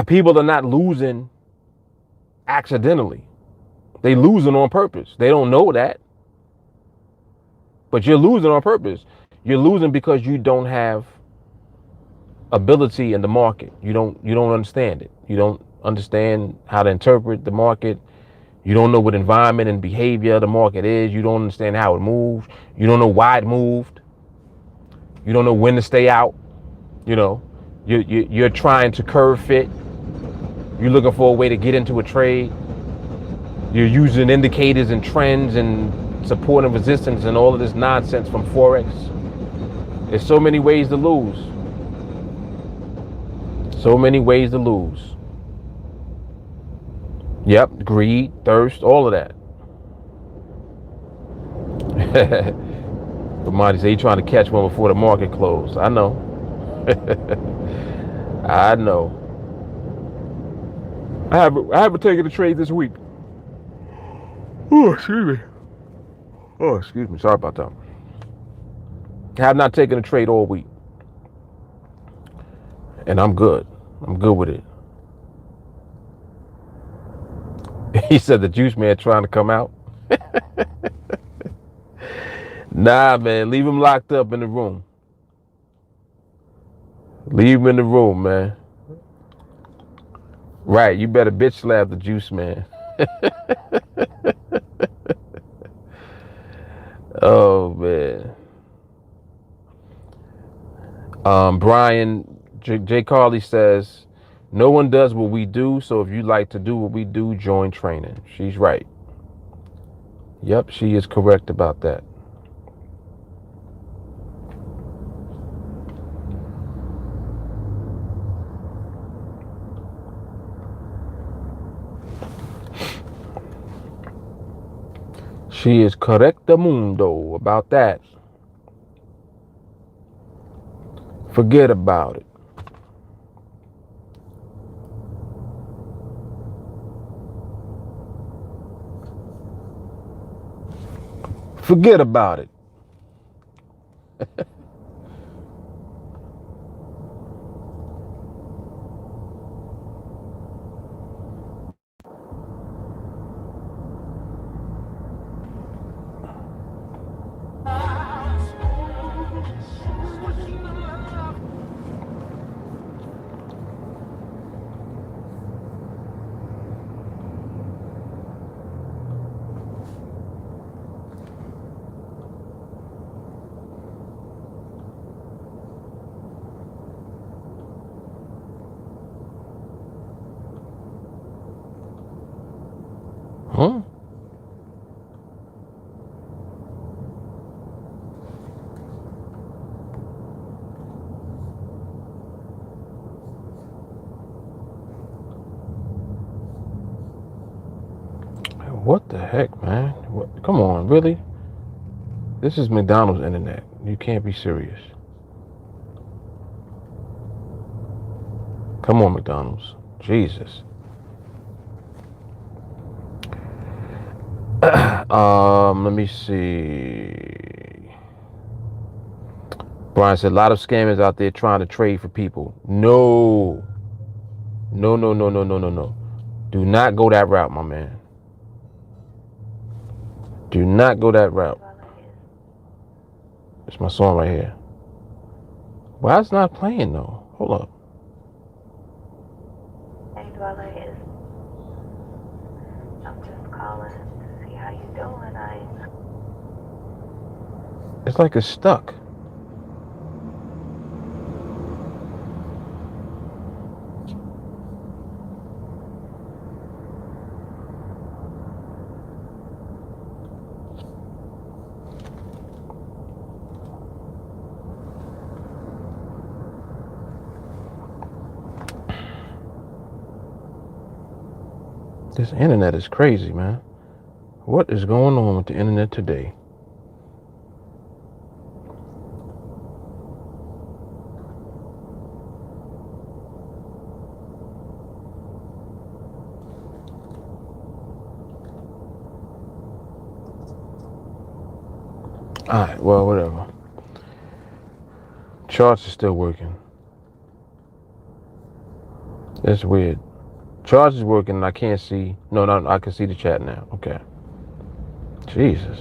People are not losing accidentally. They losing on purpose. They don't know that. But you're losing on purpose. You're losing because you don't have ability in the market. You don't understand it. You don't understand how to interpret the market. You don't know what environment and behavior the market is. You don't understand how it moves. You don't know why it moved. You don't know when to stay out. You know, you're trying to curve fit. You're looking for a way to get into a trade. You're using indicators and trends and support and resistance and all of this nonsense from Forex. There's so many ways to lose. So many ways to lose. Yep, greed, thirst, all of that. Commodities say you're trying to catch one before the market closed. I know. I know. I haven't taken a trade this week. Oh, excuse me. Oh, excuse me. Sorry about that. I have not taken a trade all week. And I'm good. I'm good with it. He said the juice man trying to come out. Nah, man. Leave him locked up in the room. Leave him in the room, man. Right. You better bitch slap the juice man. Oh, man. Brian J. Carley says, no one does what we do, so if you like to do what we do, join training. She's right. Yep, she is correct about that. She is correctamundo about that. Forget about it. Forget about it. Huh? What the heck, man? What? Come on, really? This is McDonald's internet. You can't be serious. Come on, McDonald's. Jesus. Let me see. Brian said a lot of scammers out there trying to trade for people. No. No, no, no, no, no, no, no. Do not go that route, my man. Do not go that route. It's my song right here. Why it's not playing though? Hold up. Hey, Dwellers. I'm just calling to see how you doing. It's like it's stuck. This internet is crazy, man. What is going on with the internet today? Alright, well, whatever. Charts are still working. That's weird. Charts is working and I can't see. No, I can see the chat now. Okay. Jesus.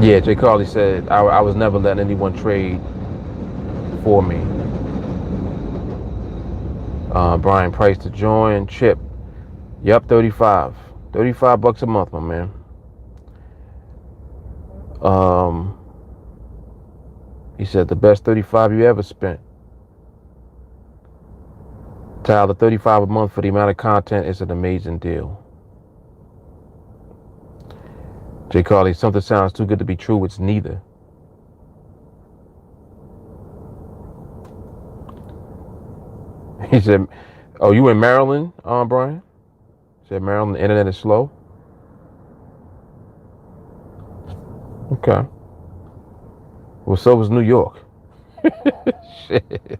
Yeah, Jay Carley said I was never letting anyone trade for me. Brian Price to join. Chip. Yep, 35 bucks a month, my man. Um, he said the best 35 you ever spent. Tyler, 35 a month for the amount of content is an amazing deal. Jay Carly, something sounds too good to be true. It's neither. He said, oh, you in Maryland, Brian? He said Maryland, the internet is slow. Okay. Well, so was New York. Shit.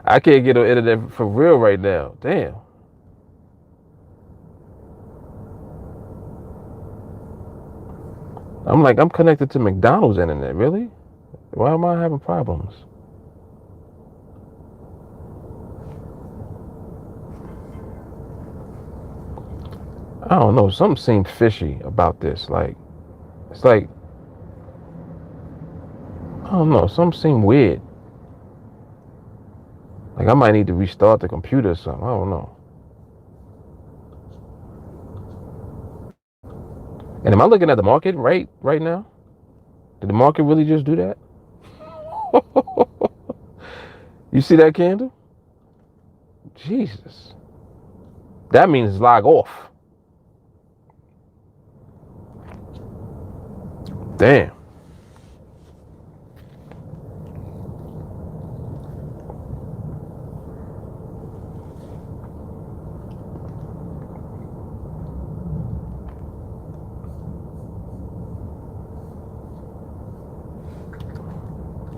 I can't get on internet for real right now. Damn. I'm connected to McDonald's internet. Really? Why am I having problems? I don't know. Something seemed fishy about this. It's like, I don't know. Something seemed weird. Like I might need to restart the computer or something. I don't know. And am I looking at the market right now? Did the market really just do that? You see that candle? Jesus. That means log off. Damn.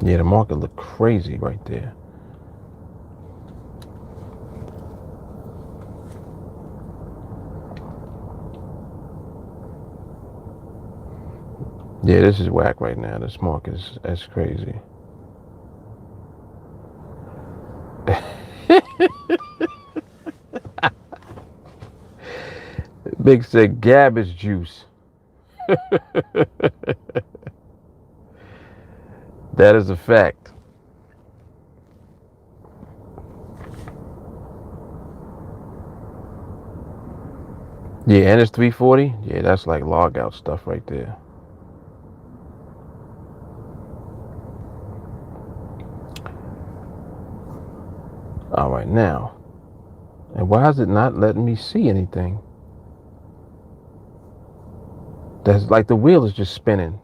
Yeah, the market looked crazy right there. Yeah, this is whack right now. This market is crazy. Big said garbage juice. That is a fact. Yeah, and it's 340. Yeah, that's like log out stuff right there. All right, now. And why is it not letting me see anything? That's like the wheel is just spinning.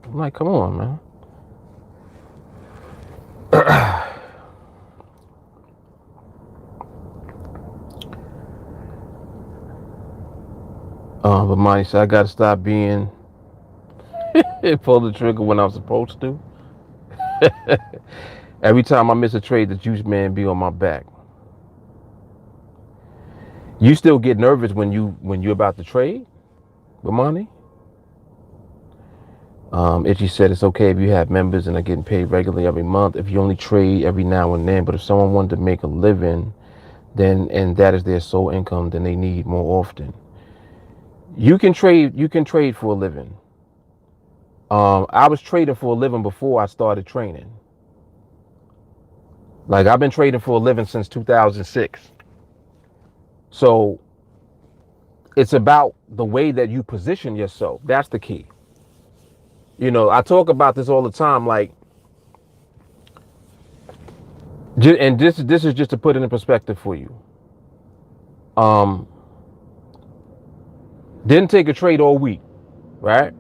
I'm like, come on, man. But Monty said I gotta stop being pull the trigger when I'm supposed to. Every time I miss a trade, the juice man be on my back. You still get nervous when you're about to trade with money? Itchy said it's okay if you have members and are getting paid regularly every month. If you only trade every now and then, but if someone wanted to make a living, then and that is their sole income, then they need more often. You can trade for a living. I was trading for a living before I started training. Like I've been trading for a living since 2006. So it's about the way that you position yourself. That's the key. You know, I talk about this all the time, like, and this is just to put it in perspective for you. Didn't take a trade all week, right?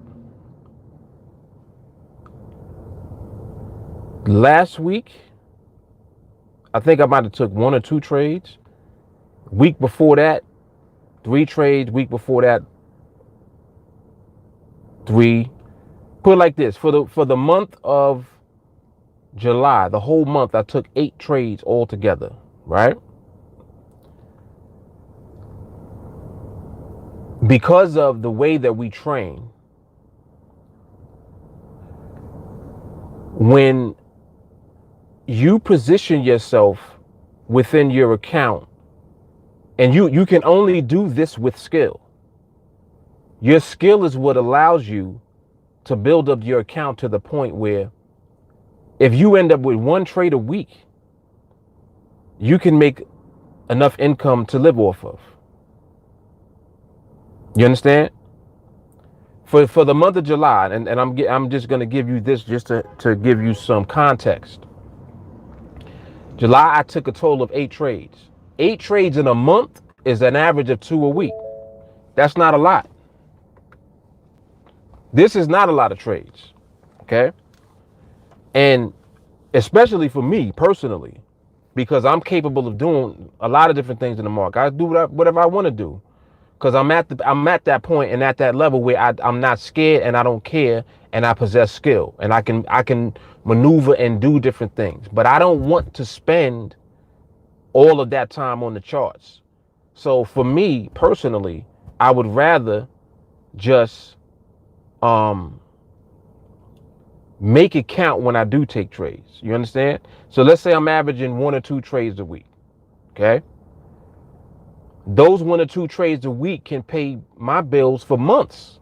Last week, I think I might have took 1 or 2 trades. Week before that, 3 trades. Week before that, 3. Put it like this: for the month of July, the whole month, I took 8 trades altogether, right? Because of the way that we train, when you position yourself within your account, and you can only do this with skill. Your skill is what allows you to build up your account to the point where if you end up with 1 trade a week, you can make enough income to live off of. You understand? For the month of July, and I'm just going to give you this just to give you some context. July, I took a total of 8 trades. 8 trades in a month is an average of 2 a week. That's not a lot. This is not a lot of trades, okay? And especially for me personally, because I'm capable of doing a lot of different things in the market. I do whatever I want to do, because I'm at that point and at that level where I'm not scared and I don't care and I possess skill and I can maneuver and do different things. But I don't want to spend all of that time on the charts. So for me personally, I would rather just make it count when I do take trades. You understand? So let's say I'm averaging 1 or 2 trades a week. Okay. Those 1 or 2 trades a week can pay my bills for months.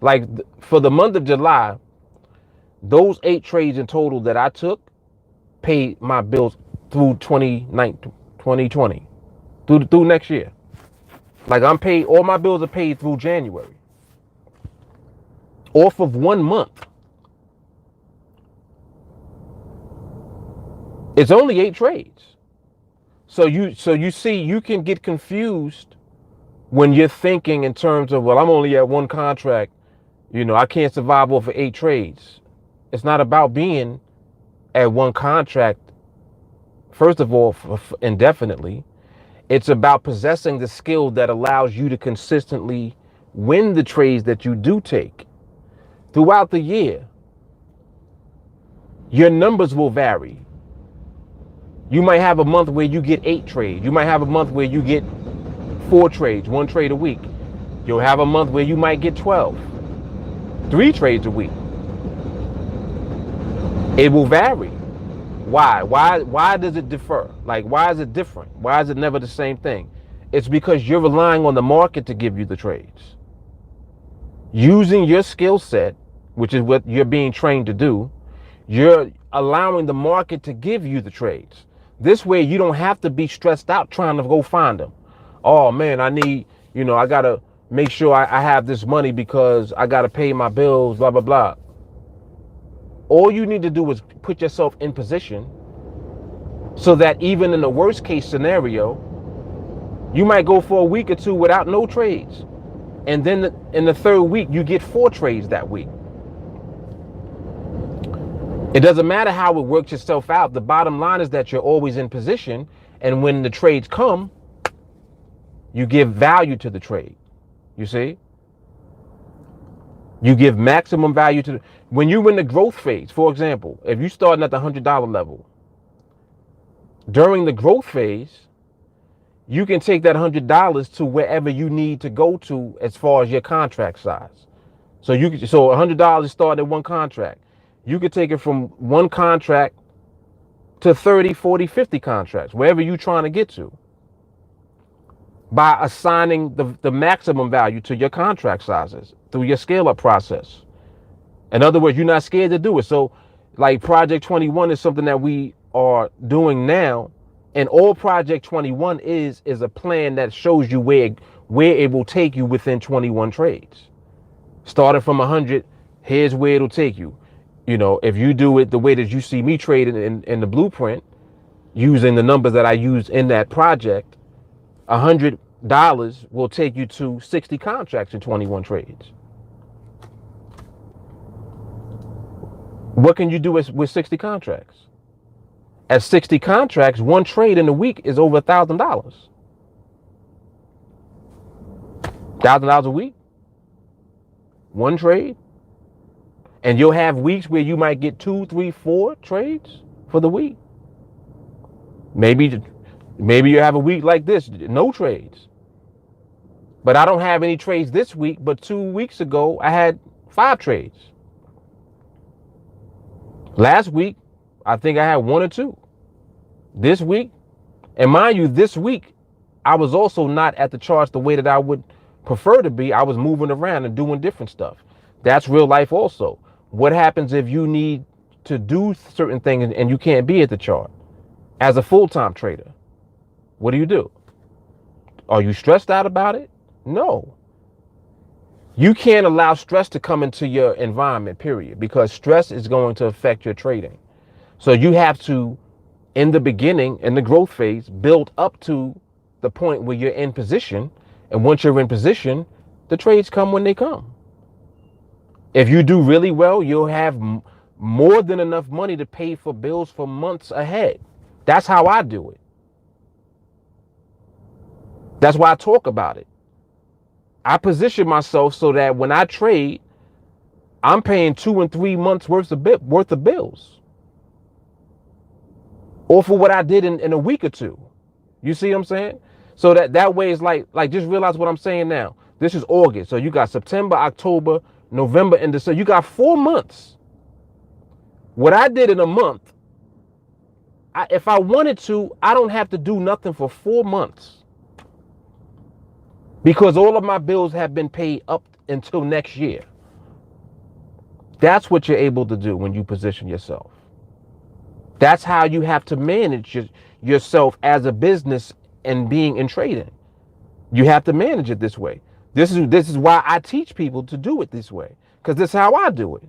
Like for the month of July, those 8 trades in total that I took paid my bills through 2020, through next year. Like I'm paid, all my bills are paid through January. Off of 1 month. It's only 8 trades. So you see, you can get confused when you're thinking in terms of, well, I'm only at 1 contract. You know, I can't survive off of 8 trades. It's not about being at 1 contract, first of all, indefinitely. It's about possessing the skill that allows you to consistently win the trades that you do take. Throughout the year, your numbers will vary. You might have a month where you get 8 trades. You might have a month where you get 4 trades, 1 trade a week. You'll have a month where you might get 12, 3 trades a week. It will vary. Why? Why does it differ? Like, why is it different? Why is it never the same thing? It's because you're relying on the market to give you the trades. Using your skill set, which is what you're being trained to do, you're allowing the market to give you the trades. This way you don't have to be stressed out trying to go find them. Oh man, I need, I gotta make sure I have this money because I gotta pay my bills, blah, blah, blah. All you need to do is put yourself in position so that even in the worst case scenario, you might go for a week or 2 without no trades. And then in the 3rd week, you get 4 trades that week. It doesn't matter how it works itself out. The bottom line is that you're always in position. And when the trades come, you give value to the trade. You see? You give maximum value to when you're in the growth phase. For example, if you're starting at the $100 level, during the growth phase, you can take that $100 to wherever you need to go to as far as your contract size. So $100 started at 1 contract. You could take it from 1 contract to 30, 40, 50 contracts, wherever you're trying to get to, by assigning the maximum value to your contract sizes through your scale-up process. In other words, you're not scared to do it. So like Project 21 is something that we are doing now. And all Project 21 is a plan that shows you where it will take you within 21 trades. Starting from 100, here's where it'll take you. If you do it the way that you see me trading in the blueprint, using the numbers that I use in that project, $100 will take you to 60 contracts in 21 trades. What can you do with 60 contracts? At 60 contracts, 1 trade in a week is over $1,000. $1,000 a week, 1 trade. And you'll have weeks where you might get 2, 3, 4 trades for the week. Maybe you have a week like this, no trades. But I don't have any trades this week, but 2 weeks ago, I had 5 trades. Last week, I think I had 1 or 2. This week, and mind you, this week, I was also not at the charts the way that I would prefer to be. I was moving around and doing different stuff. That's real life also. What happens if you need to do certain things and you can't be at the chart? As a full-time trader, what do? Are you stressed out about it? No. You can't allow stress to come into your environment, period, because stress is going to affect your trading. So you have to, in the beginning, in the growth phase, build up to the point where you're in position. And once you're in position, the trades come when they come. If you do really well, you'll have more than enough money to pay for bills for months ahead. That's how I do it. That's why I talk about it. I position myself so that when I trade, I'm paying 2 and 3 months worth of bills, or for what I did in a week or two. You see what I'm saying? So that way is like just realize what I'm saying now. This is August, so you got September, October, November, and December. You got 4 months. What I did in a month, if I wanted to, I don't have to do nothing for 4 months because all of my bills have been paid up until next year. That's what you're able to do when you position yourself. That's how you have to manage yourself as a business and being in trading. You have to manage it this way. This is why I teach people to do it this way, because this is how I do it.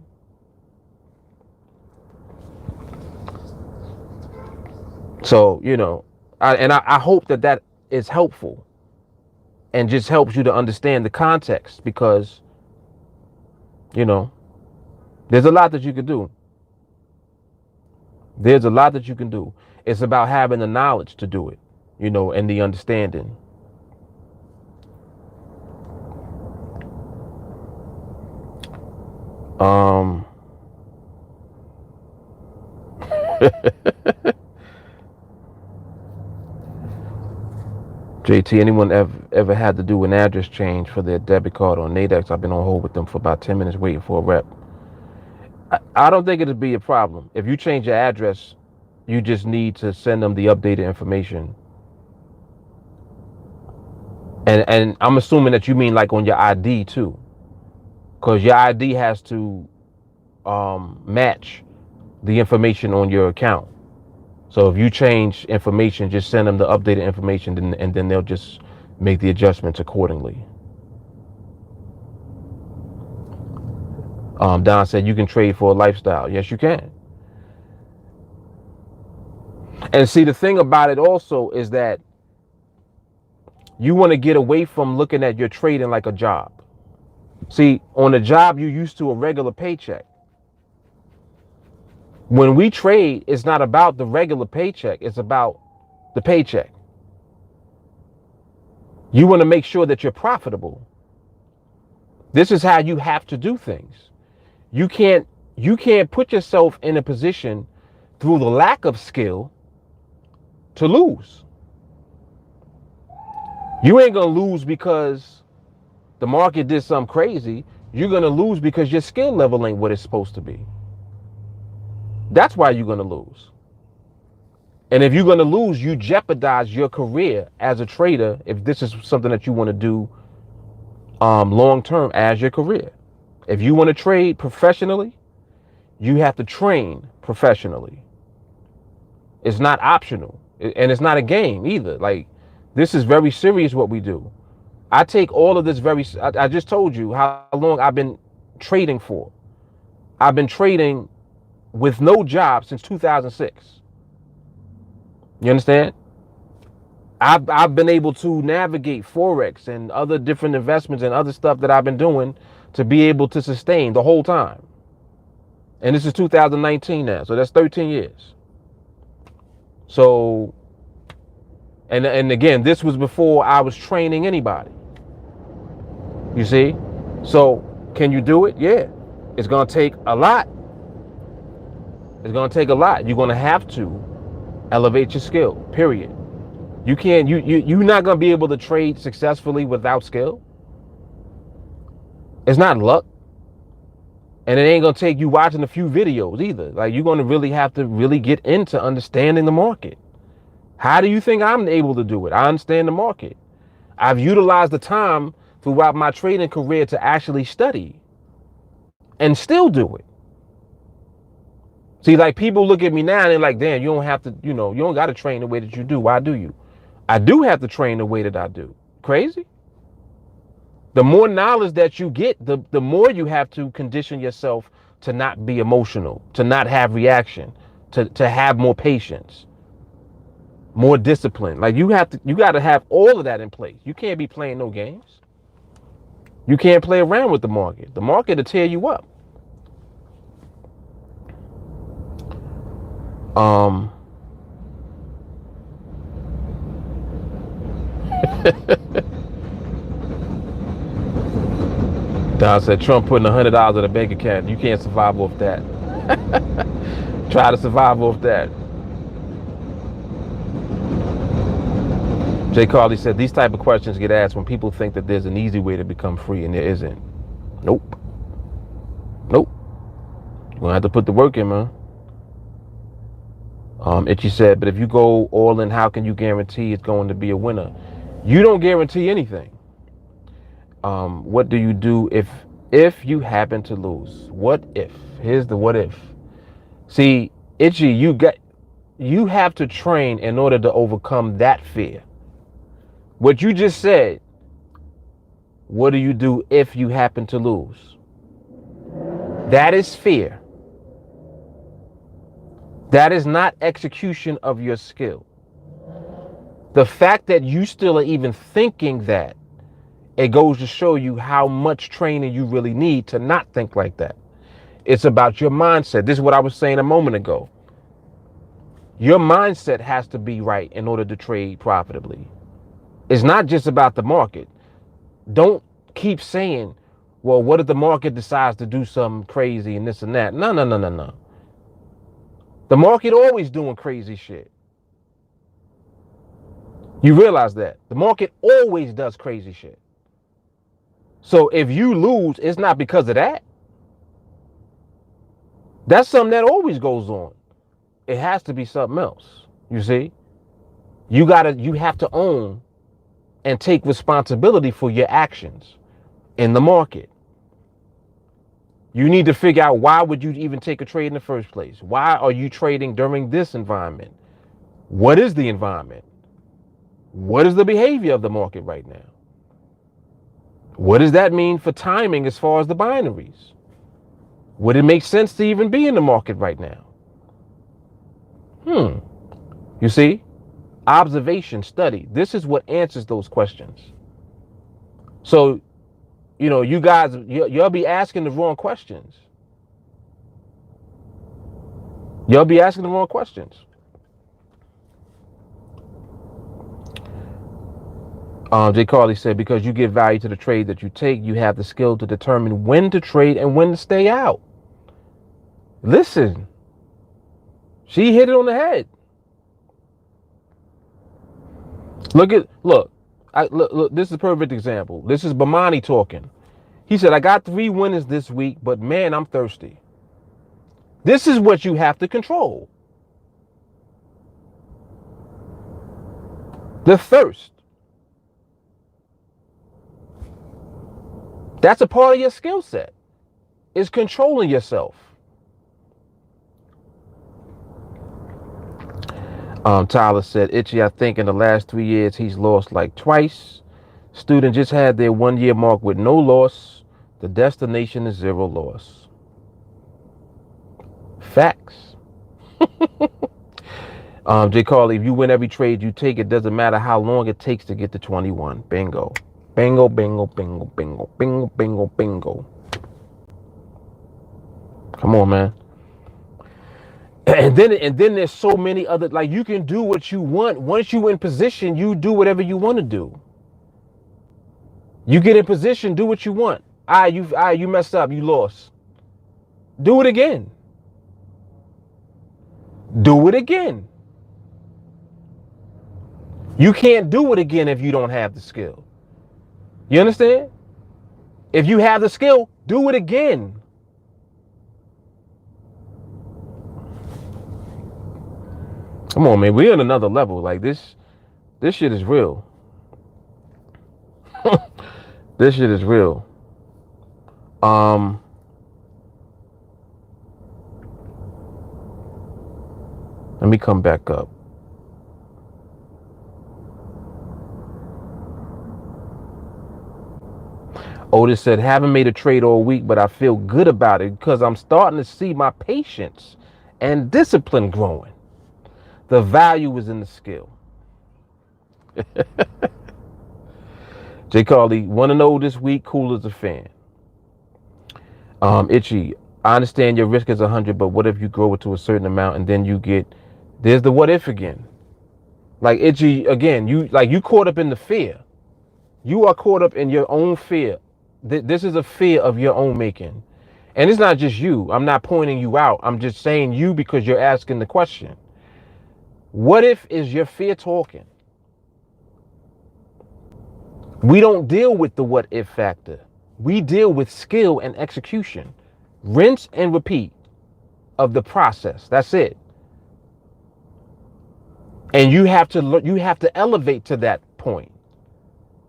So, I hope that is helpful and just helps you to understand the context, because, there's a lot that you can do. There's a lot that you can do. It's about having the knowledge to do it, and the understanding. JT, anyone ever had to do an address change for their debit card on NADEX? I've been on hold with them for about 10 minutes waiting for a rep. I don't think it'd be a problem. If you change your address, you just need to send them the updated information. And I'm assuming that you mean like on your ID too, because your ID has to match the information on your account. So if you change information, just send them the updated information, and then they'll just make the adjustments accordingly. Don said you can trade for a lifestyle. Yes, you can. And see, the thing about it also is that you want to get away from looking at your trading like a job. See, on a job, you're used to a regular paycheck. When we trade, it's not about the regular paycheck. It's about the paycheck. You want to make sure that you're profitable. This is how you have to do things. You can't put yourself in a position through the lack of skill to lose. You ain't going to lose because the market did something crazy. You're going to lose because your skill level ain't what it's supposed to be. That's why you're going to lose. And if you're going to lose, you jeopardize your career as a trader if this is something that you want to do long term as your career. If you want to trade professionally, you have to train professionally. It's not optional, and it's not a game either. Like, this is very serious what we do. I take all of this I just told you how long I've been trading for. I've been trading with no job since 2006. You understand? I've been able to navigate Forex and other different investments and other stuff that I've been doing to be able to sustain the whole time. And this is 2019 now, so that's 13 years. So, and again, this was before I was training anybody. You see? So, can you do it? Yeah. It's going to take a lot. It's going to take a lot. You're going to have to elevate your skill, period. You can't, you're not going to be able to trade successfully without skill. It's not luck. And it ain't going to take you watching a few videos either. Like, you're going to really have to really get into understanding the market. How do you think I'm able to do it? I understand the market. I've utilized the time throughout my trading career to actually study and still do it. See, like, people look at me now and they're like, damn, you don't have to, you don't got to train the way that you do. Why do you? I do have to train the way that I do. Crazy? The more knowledge that you get, the more you have to condition yourself to not be emotional, to not have reaction, to have more patience, more discipline. Like you got to have all of that in place. You can't be playing no games. You can't play around with the market. The market will tear you up. Don said Trump putting $100 in a bank account. You can't survive off that. Try to survive off that. Jay Carly said these type of questions get asked when people think that there's an easy way to become free and there isn't. Nope. Nope. You're gonna have to put the work in, man. Itchy said, but if you go all in, how can you guarantee it's going to be a winner? You don't guarantee anything. What do you do if you happen to lose? What if? Here's the what if. See, Itchy, you have to train in order to overcome that fear. What you just said, what do you do if you happen to lose? That is fear. That is not execution of your skill. The fact that you still are even thinking that, it goes to show you how much training you really need to not think like that. It's about your mindset. This is what I was saying a moment ago. Your mindset has to be right in order to trade profitably. It's not just about the market. Don't keep saying, well, what if the market decides to do something crazy and this and that? No, no, no, no, no. The market always doing crazy shit. You realize that. The market always does crazy shit. So if you lose, it's not because of that. That's something that always goes on. It has to be something else. You see? You have to own and take responsibility for your actions in the market. You need to figure out, why would you even take a trade in the first place? Why are you trading during this environment? What is the environment? What is the behavior of the market right now? What does that mean for timing as far as the binaries? Would it make sense to even be in the market right now? You see? Observation, study. This is what answers those questions. So, you guys, you'll be asking the wrong questions. You'll be asking the wrong questions. Jay Carly said, because you give value to the trade that you take, you have the skill to determine when to trade and when to stay out. Listen, she hit it on the head. Look, this is a perfect example. This is Bimani talking. He said, I got 3 winners this week, but man, I'm thirsty. This is what you have to control. The thirst. That's a part of your skill set. Is controlling yourself. Tyler said, Itchy, I think in the last 3 years he's lost like twice. Student just had their 1 year mark with no loss. The destination is 0 loss. Facts. Jay Carly, if you win every trade you take, it doesn't matter how long it takes to get to 21. Bingo. Bingo, bingo, bingo, bingo, bingo, bingo, bingo. Come on, man. And then there's so many other, like, you can do what you want. Once you in position, you do whatever you want to do. You get in position, do what you want. You messed up, you lost. Do it again. Do it again. You can't do it again if you don't have the skill. You understand? If you have the skill, do it again. Come on, man. We're on another level. Like this shit is real. This shit is real. Let me come back up. Otis said, haven't made a trade all week, but I feel good about it because I'm starting to see my patience and discipline growing. The value is in the skill. J. Carly, want to know this week, cool as a fan. Itchy, I understand your risk is 100, but what if you grow it to a certain amount and then you get, there's the what if again. Like Itchy, again, you caught up in the fear. You are caught up in your own fear. This is a fear of your own making. And it's not just you. I'm not pointing you out. I'm just saying you because you're asking the question. What if is your fear talking? We don't deal with the what if factor. We deal with skill and execution. Rinse and repeat of the process. That's it. And you have to elevate to that point.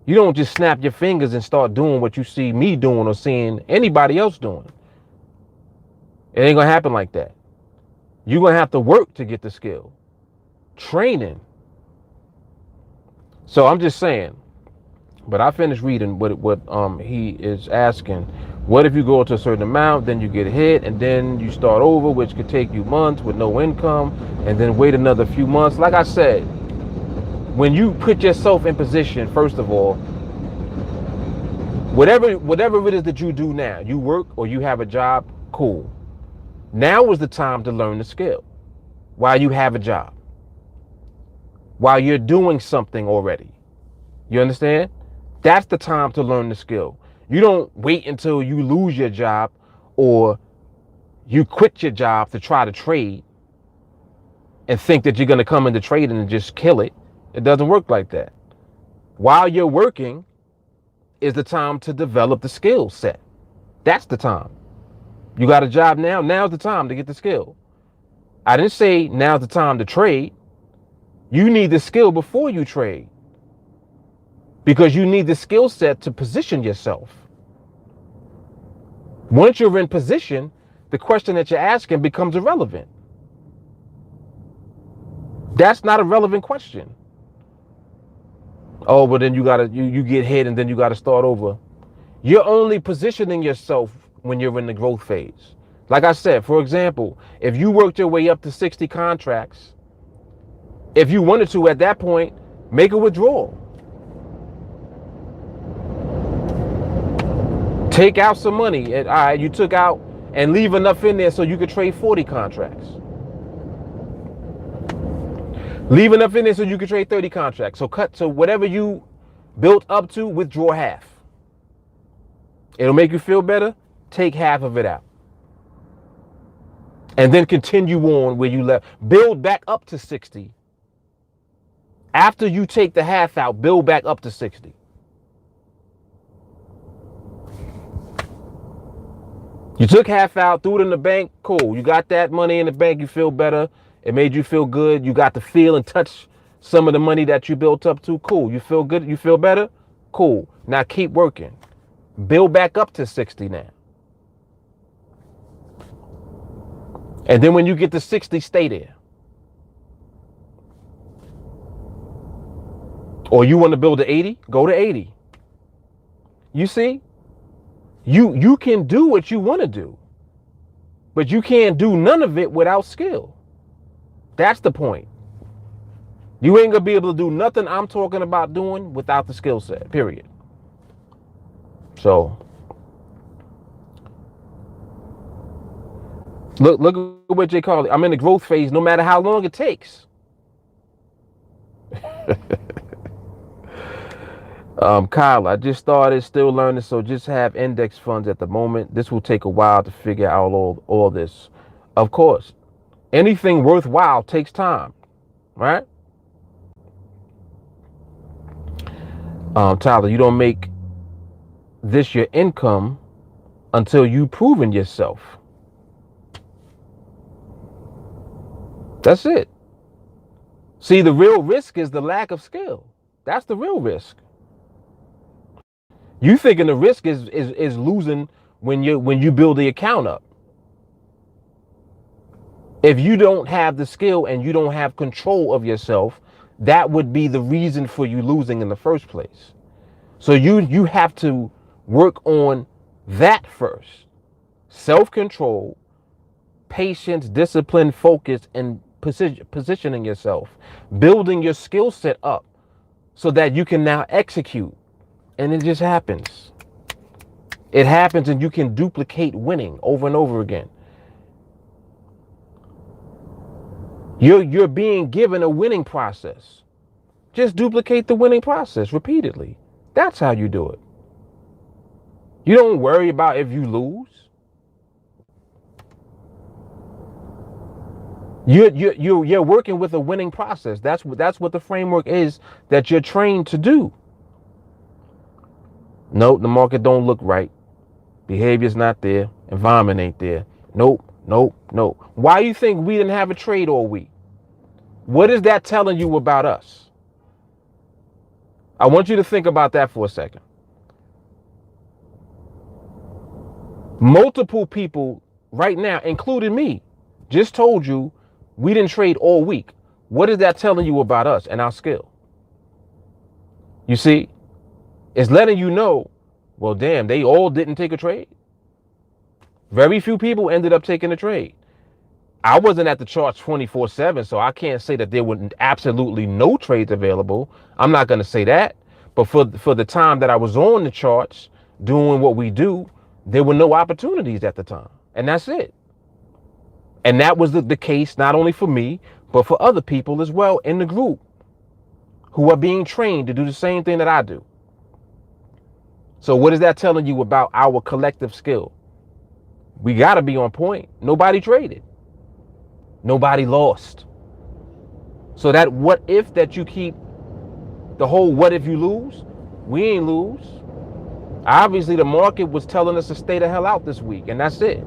You don't just snap your fingers and start doing what you see me doing or seeing anybody else doing. It ain't gonna happen like that. You're gonna have to work to get the skill. Training. So I'm just saying, but I finished reading what he is asking. What if you go to a certain amount, then you get hit, and then you start over, which could take you months with no income, and then wait another few months. Like I said, when you put yourself in position, first of all, whatever it is that you do now, you work or you have a job, cool. Now is the time to learn the skill while you have a job, while you're doing something already. You understand? That's the time to learn the skill. You don't wait until you lose your job or you quit your job to try to trade and think that you're going to come into trading and just kill it. It doesn't work like that. While you're working is the time to develop the skill set. That's the time. You got a job now. Now's the time to get the skill. I didn't say now's the time to trade. You need the skill before you trade because you need the skill set to position yourself. Once you're in position, the question that you're asking becomes irrelevant. That's not a relevant question. Oh, but then you get hit and then you gotta start over. You're only positioning yourself when you're in the growth phase. Like I said, for example, if you worked your way up to 60 contracts, if you wanted to at that point, make a withdrawal. Take out some money. And, all right, you took out and leave enough in there so you could trade 40 contracts. Leave enough in there so you can trade 30 contracts. So cut to whatever you built up to, withdraw half. It'll make you feel better. Take half of it out. And then continue on where you left. Build back up to 60. After you take the half out, build back up to 60. You took half out, threw it in the bank. Cool. You got that money in the bank. You feel better. It made you feel good. You got to feel and touch some of the money that you built up to. Cool. You feel good. You feel better. Cool. Now keep working. Build back up to 60 now. And then when you get to 60, stay there. Or you want to build to 80? Go to 80. You see? You can do what you want to do. But you can't do none of it without skill. That's the point. You ain't gonna be able to do nothing I'm talking about doing without the skill set, period. So look at what Jay Carly. I'm in the growth phase no matter how long it takes. Kyle, I just started, still learning, so just have index funds at the moment. This will take a while to figure out all this. Of course, anything worthwhile takes time, right? Tyler, you don't make this your income until you've proven yourself. That's it. See, the real risk is the lack of skill. That's the real risk. You thinking the risk is losing when you build the account up. If you don't have the skill and you don't have control of yourself, that would be the reason for you losing in the first place. So you have to Work on that first. Self-control, patience, discipline, focus, and positioning yourself. Building your skill set up so that you can now execute. And it just happens. It happens and you can duplicate winning over and over again. You're being given a winning process. Just duplicate the winning process repeatedly. That's how you do it. You don't worry about if you lose. You're working with a winning process. That's what the framework is that you're trained to do. Nope, the market don't look right. Behavior's not there. Environment ain't there. Nope. Why you think we didn't have a trade all week? What is that telling you about us? I want you to think about that for a second. Multiple people right now, including me, just told you we didn't trade all week. What is that telling you about us and our skill? You see, it's letting you know, well, damn, they all didn't take a trade. Very few people ended up taking a trade. I wasn't at the charts 24/7, so I can't say that there were absolutely no trades available. I'm not going to say that. But for the time that I was on the charts doing what we do, there were no opportunities at the time. And that's it. And that was the case not only for me, but for other people as well in the group who are being trained to do the same thing that I do. So what is that telling you about our collective skill? We got to be on point. Nobody traded. Nobody lost. So that what if that you keep the whole what if you lose, we ain't lose. Obviously, the market was telling us to stay the hell out this week, and that's it.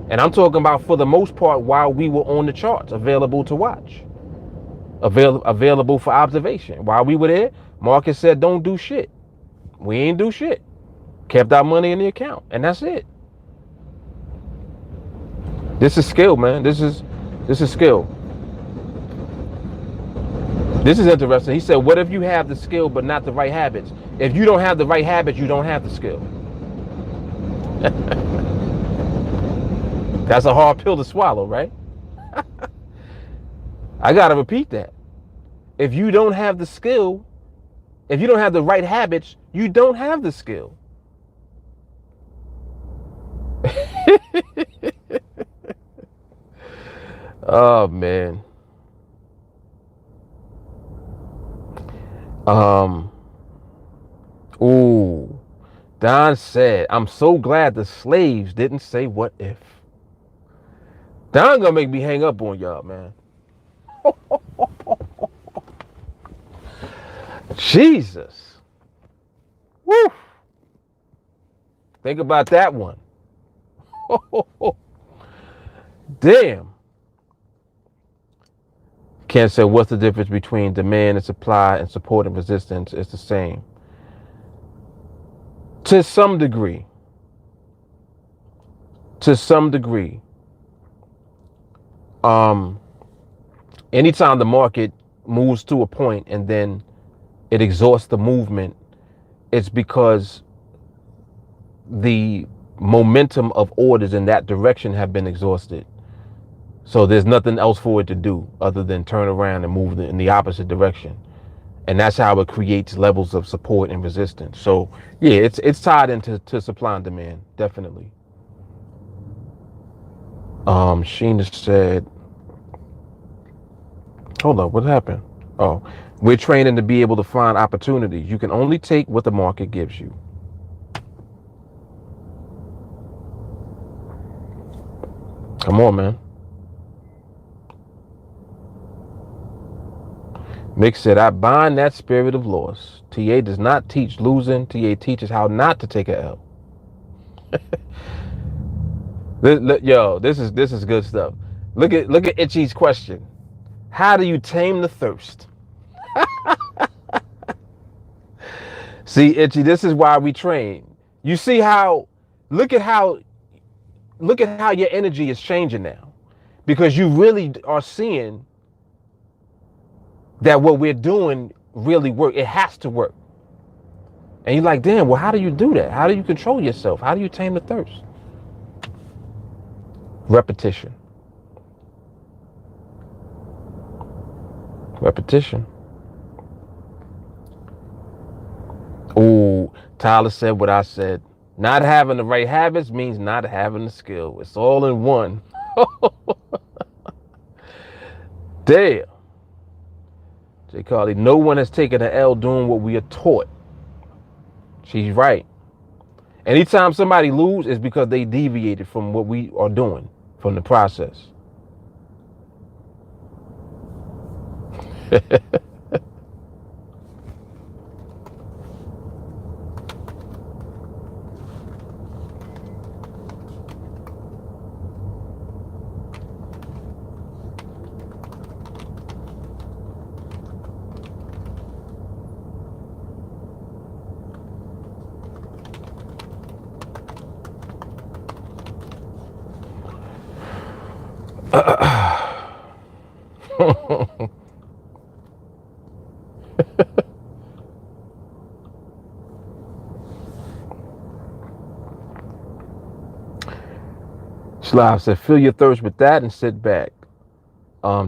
And I'm talking about for the most part while we were on the charts, available to watch, available for observation. While we were there, market said don't do shit. We ain't do shit. Kept our money in the account, and that's it. This is skill, man. This is skill. This is interesting. He said, what if you have the skill but not the right habits? If you don't have the right habits, you don't have the skill. That's a hard pill to swallow, right? I got to repeat that. If you don't have the skill, if you don't have the right habits, you don't have the skill. Oh, man. Ooh. Don said, I'm so glad the slaves didn't say what if. Don gonna make me hang up on y'all, man. Jesus. Woo. Think about that one. Damn. Ken said, what's the difference between demand and supply and support and resistance? It's the same. To some degree. To some degree. Anytime the market moves to a point and then it exhausts the movement, it's because the momentum of orders in that direction have been exhausted. So there's nothing else for it to do other than turn around and move in the opposite direction. And that's how it creates levels of support and resistance. So yeah, it's tied into supply and demand, definitely. Sheena said, hold on, what happened? Oh, we're training to be able to find opportunities. You can only take what the market gives you. Come on, man. Mick said, I bind that spirit of loss. TA does not teach losing. TA teaches how not to take a L. Yo, this is good stuff. Look at Itchy's question. How do you tame the thirst? See, Itchy, this is why we train. You see how, look at how your energy is changing now. Because you really are seeing that what we're doing really works. It has to work. And you're like, damn, well, how do you do that? How do you control yourself? How do you tame the thirst? Repetition. Repetition. Ooh, Tyler said what I said. Not having the right habits means not having the skill. It's all in one. Damn. Jay Carly, no one has taken an L doing what we are taught. She's right. Anytime somebody loses, it's because they deviated from what we are doing, from the process. Slav said, feel your thirst with that and sit back.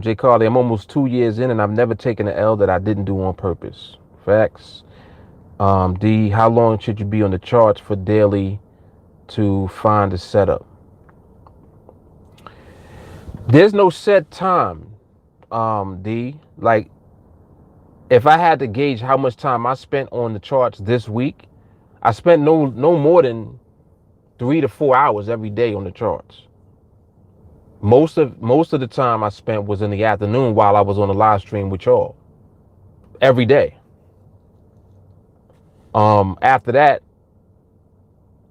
Jay Carly, I'm almost 2 years in and I've never taken an L that I didn't do on purpose. Facts. D, how long should you be on the charts for daily to find a setup? There's no set time, D. Like, if I had to gauge how much time I spent on the charts this week, I spent no more than 3 to 4 hours every day on the charts. Most of the time I spent was in the afternoon while I was on the live stream with y'all. Every day. After that,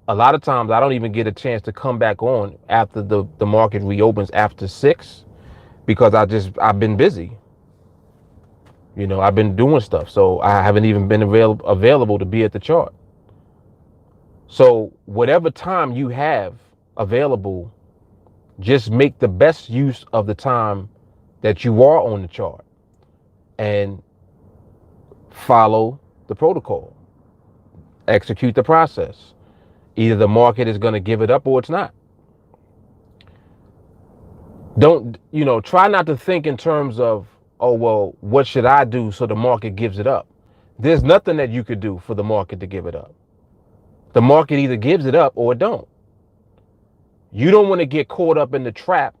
a lot of times I don't even get a chance to come back on after the market reopens after 6 because I've been busy. You know, I've been doing stuff, so I haven't even been available to be at the chart. So whatever time you have available, just make the best use of the time that you are on the chart and follow the protocol. Execute the process. Either the market is going to give it up or it's not. Don't, try not to think in terms of, oh, well, what should I do so the market gives it up? There's nothing that you could do for the market to give it up. The market either gives it up or it don't. You don't want to get caught up in the trap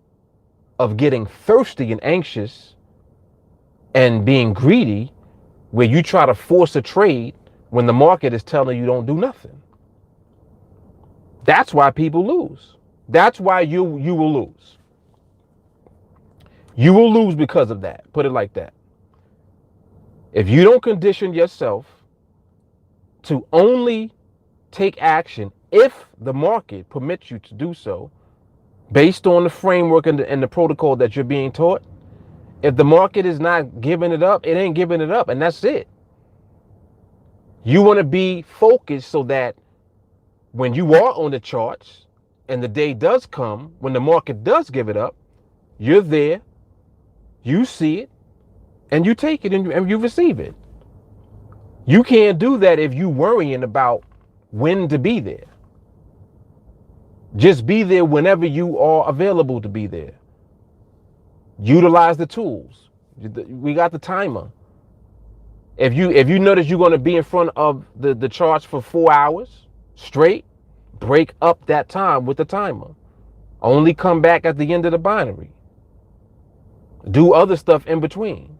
of getting thirsty and anxious and being greedy where you try to force a trade when the market is telling you don't do nothing. That's why people lose. That's why you will lose. You will lose because of that. Put it like that. If you don't condition yourself to only take action if the market permits you to do so, based on the framework and the protocol that you're being taught, if the market is not giving it up, it ain't giving it up, and that's it. You want to be focused so that when you are on the charts and the day does come, when the market does give it up, you're there, you see it, and you take it and you receive it. You can't do that if you're worrying about when to be there. Just be there whenever you are available to be there. Utilize the tools. We got the timer. If you notice you're going to be in front of the charts for 4 hours straight, break up that time with the timer. Only come back at the end of the binary. Do other stuff in between.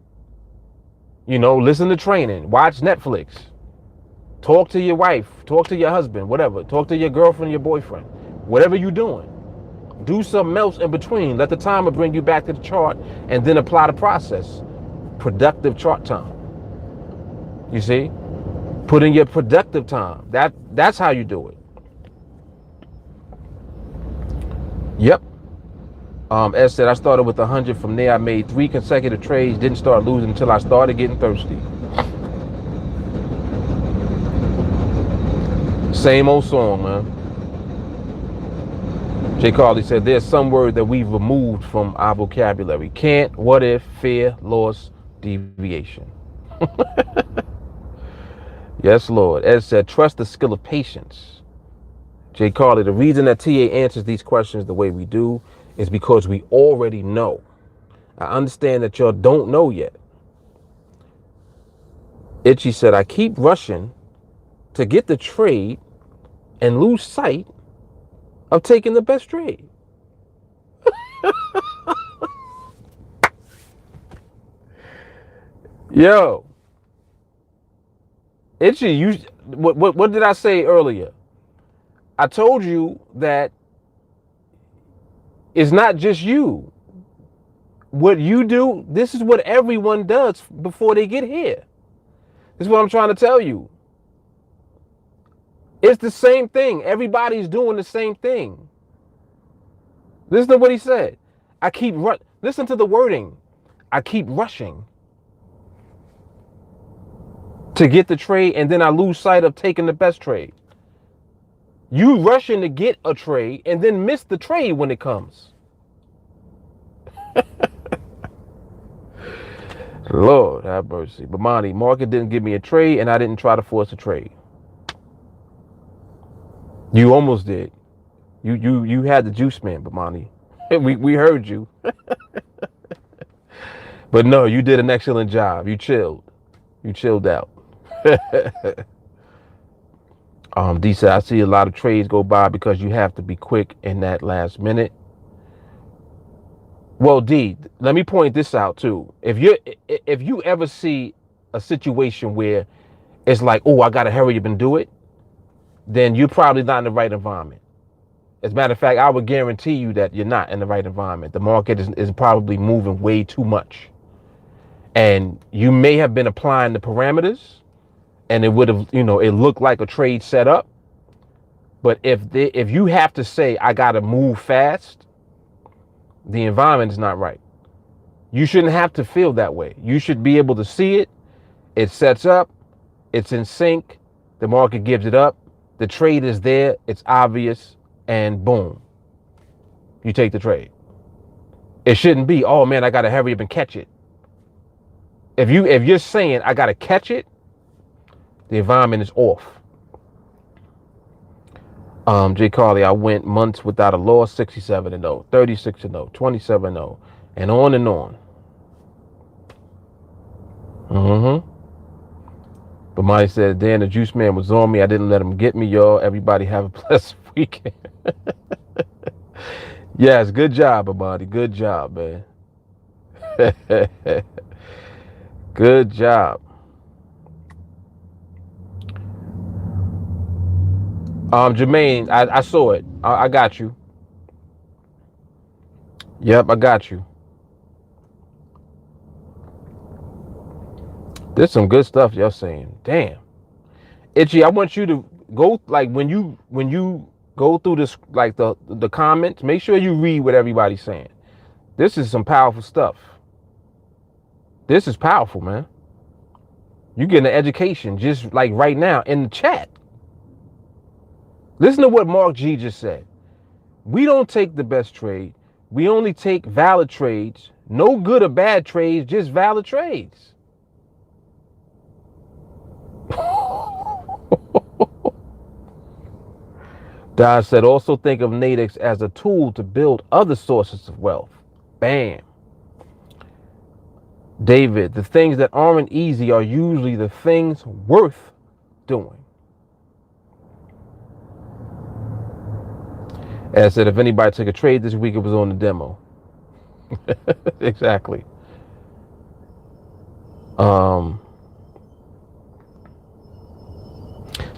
Listen to training, watch Netflix, talk to your wife, talk to your husband, whatever, talk to your girlfriend, your boyfriend, whatever you're doing. Do something else in between. Let the timer bring you back to the chart and then apply the process. Productive chart time. You see? Put in your productive time. That's how you do it. Yep. Ed said, I started with 100. From there, I made 3 consecutive trades. Didn't start losing until I started getting thirsty. Same old song, man. Jay Carly said, there's some word that we've removed from our vocabulary. Can't, what if, fear, loss, deviation. Yes, Lord. Ed said, trust the skill of patience. Jay Carly, the reason that TA answers these questions the way we do is because we already know. I understand that y'all don't know yet. Itchy said, I keep rushing to get the trade and lose sight of taking the best trade. Yo, Itchy, what did I say earlier? I told you that it's not just you. What you do, this is what everyone does before they get here. This is what I'm trying to tell you. It's the same thing. Everybody's doing the same thing. Listen to what he said. Listen to the wording. I keep rushing to get the trade, and then I lose sight of taking the best trade. You rushing to get a trade and then miss the trade when it comes. Lord have mercy. But Monty, market didn't give me a trade, and I didn't try to force a trade. You almost did. You had the juice man, Bamani. We heard you. But no, you did an excellent job. You chilled. You chilled out. D said, I see a lot of trades go by because you have to be quick in that last minute. Well, D, let me point this out too. If you ever see a situation where it's like, oh, I gotta hurry up and do it, then you're probably not in the right environment. As a matter of fact, I would guarantee you that you're not in the right environment. The market is probably moving way too much. And you may have been applying the parameters and it would have, it looked like a trade set up. But if you have to say, I got to move fast, the environment is not right. You shouldn't have to feel that way. You should be able to see it. It sets up. It's in sync. The market gives it up. The trade is there. It's obvious. And boom, you take the trade. It shouldn't be, oh man, I got to hurry up and catch it. If you're saying I got to catch it, the environment is off. Jay Carly, I went months without a loss, 67-0, 36-0, 27-0, and on and on. But Monty said, Dan, the juice man was on me. I didn't let him get me, y'all. Everybody have a blessed weekend. Yes, good job, Amadi. Good job, man. Good job. Jermaine, I saw it. I got you. Yep, I got you. There's some good stuff you're saying. Damn. Itchy, I want you to go, like, when you go through this, like the comments, make sure you read what everybody's saying. This is some powerful stuff. This is powerful, man. You getting an education just like right now in the chat. Listen to what Mark G just said. We don't take the best trade. We only take valid trades. No good or bad trades, just valid trades. Don said, also think of NADEX as a tool to build other sources of wealth. Bam. David, the things that aren't easy are usually the things worth doing. As I said, if anybody took a trade this week, it was on the demo. Exactly.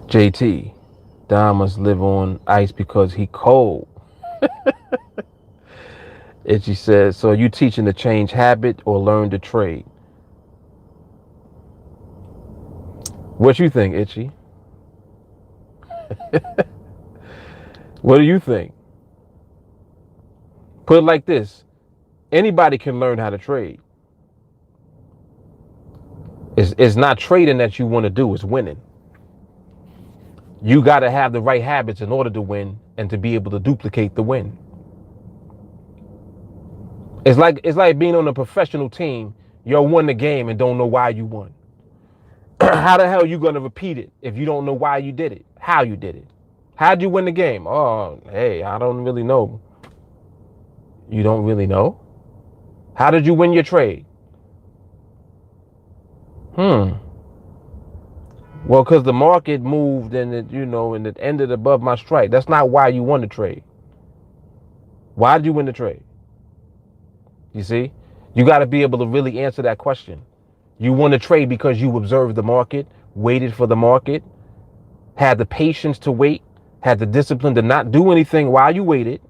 JT, Don must live on ice because he cold. Itchy says, so you teaching to change habit or learn to trade? What you think, Itchy? What do you think? Put it like this. Anybody can learn how to trade. It's not trading that you want to do, it's winning. You got to have the right habits in order to win and to be able to duplicate the win. It's like being on a professional team. You won the game and don't know why you won. How the hell are you going to repeat it if you don't know why you did it, how you did it? How'd you win the game? Oh, hey, I don't really know. You don't really know? How did you win your trade? Well, because the market moved and and it ended above my strike. That's not why you won the trade. Why did you win the trade? You see, you got to be able to really answer that question. You won the trade because you observed the market, waited for the market, had the patience to wait, had the discipline to not do anything while you waited,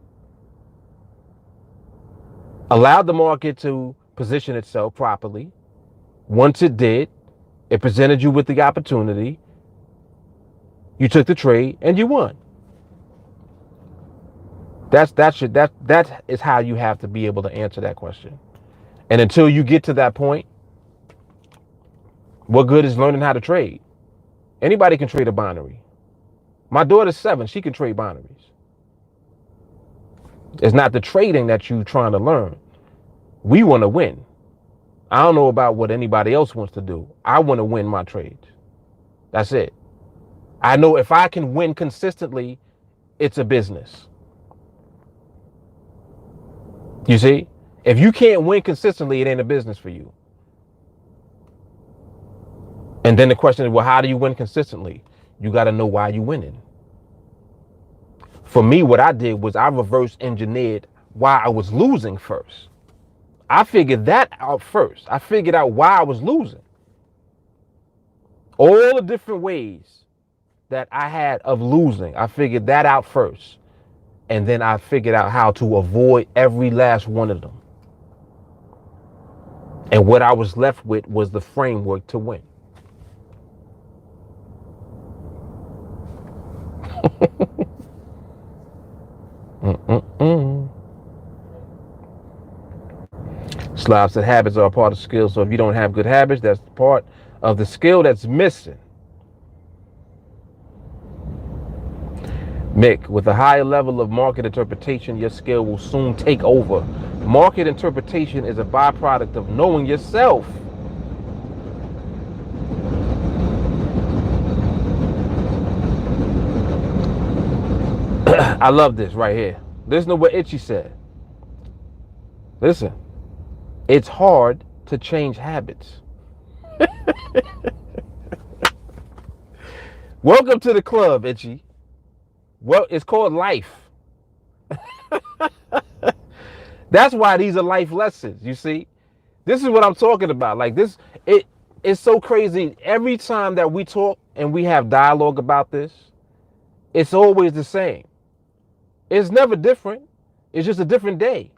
allowed the market to position itself properly. Once it did, it presented you with the opportunity. You took the trade and you won. That is how you have to be able to answer that question. And until you get to that point, what good is learning how to trade? Anybody can trade a binary. My daughter's 7, she can trade binaries. It's not the trading that you're trying to learn. We want to win. I don't know about what anybody else wants to do. I want to win my trades. That's it. I know if I can win consistently, it's a business. You see, if you can't win consistently, it ain't a business for you. And then the question is, well, how do you win consistently? You got to know why you're winning. For me, what I did was I reverse engineered why I was losing first. I figured that out first. I figured out why I was losing. All the different ways that I had of losing, I figured that out first. And then I figured out how to avoid every last one of them. And what I was left with was the framework to win. Slav said habits are a part of skills. So if you don't have good habits, that's part of the skill that's missing. Mick, with a higher level of market interpretation, your skill will soon take over. Market interpretation is a byproduct of knowing yourself. I love this right here. Listen to what Itchy said. Listen, it's hard to change habits. Welcome to the club, Itchy. Well, it's called life. That's why these are life lessons, you see? This is what I'm talking about. Like this, it's so crazy. Every time that we talk and we have dialogue about this, it's always the same. It's never different. It's just a different day.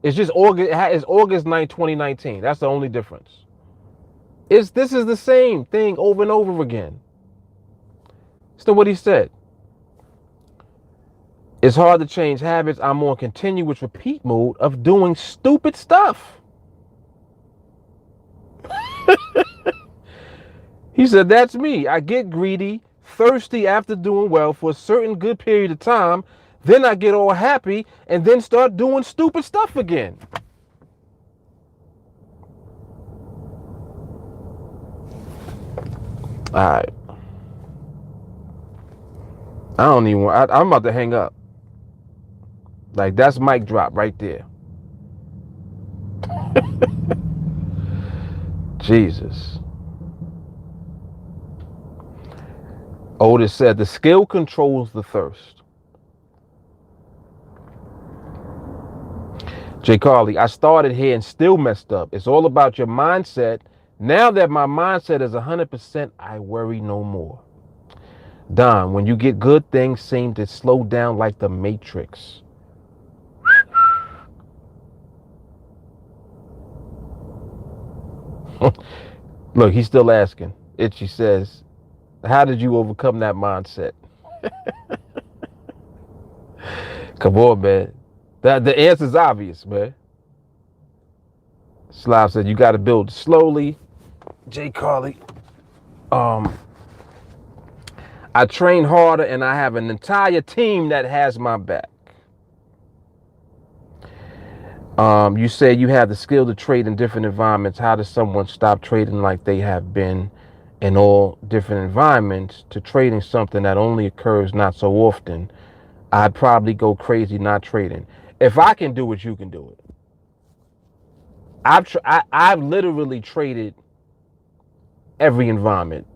It's just It's August 9th, 2019. That's the only difference. This is the same thing over and over again. Listen to what he said. It's hard to change habits. I'm on continuous repeat mode of doing stupid stuff. He said, that's me. I get greedy, thirsty after doing well for a certain good period of time. Then I get all happy and then start doing stupid stuff again. All right. I don't even want, I'm about to hang up. Like, that's mic drop right there. Jesus. Otis said, the skill controls the thirst. Jay Carly, I started here and still messed up. It's all about your mindset. Now that my mindset is 100%, I worry no more. Don, when you get good, things seem to slow down like the Matrix. Look, he's still asking. Itchy says, how did you overcome that mindset? Come on, man. The answer's obvious, man. Slav said, you got to build slowly. Jay Carly, I train harder and I have an entire team that has my back. You said you have the skill to trade in different environments. How does someone stop trading like they have been in all different environments to trading something that only occurs not so often, I'd probably go crazy not trading. If I can do it, you can do it. I've literally traded every environment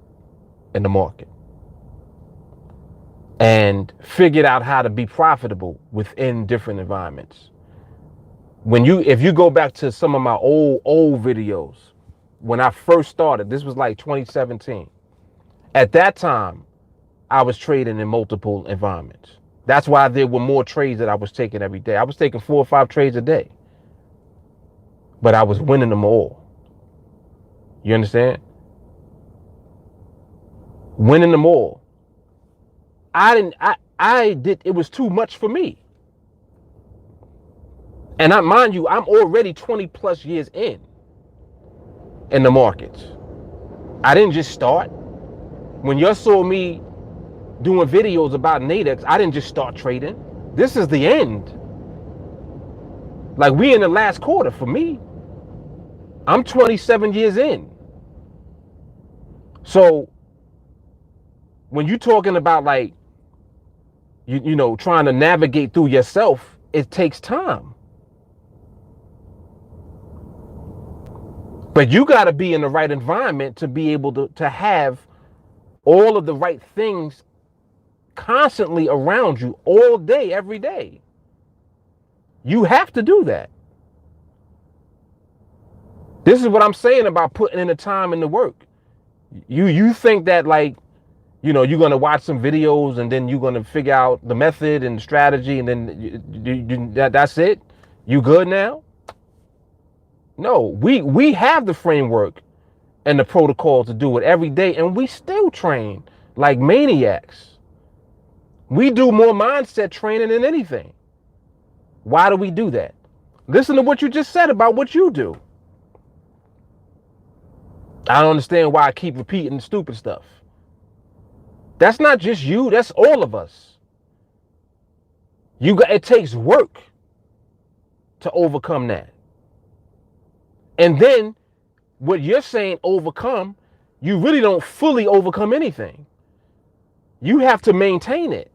in the market and figured out how to be profitable within different environments. If you go back to some of my old videos, when I first started, this was like 2017. At that time, I was trading in multiple environments. That's why there were more trades that I was taking every day. I was taking 4 or 5 trades a day, but I was winning them all. You understand? Winning them all. It was too much for me. And mind you, I'm already 20 plus years in the markets. I didn't just start. When you saw me doing videos about NADEX, I didn't just start trading. This is the end. Like, we in the last quarter for me. I'm 27 years in. So when you're talking about like, you know, trying to navigate through yourself, it takes time. But you got to be in the right environment to be able to have all of the right things constantly around you all day, every day. You have to do that. This is what I'm saying about putting in the time and the work. You think that, like, you know, you're going to watch some videos and then you're going to figure out the method and the strategy and then that's it? You good now? No, we have the framework and the protocol to do it every day, and we still train like maniacs. We do more mindset training than anything. Why do we do that? Listen to what you just said about what you do. I don't understand why I keep repeating stupid stuff. That's not just you, that's all of us. It takes work to overcome that. And then what you're saying overcome, you really don't fully overcome anything. You have to maintain it.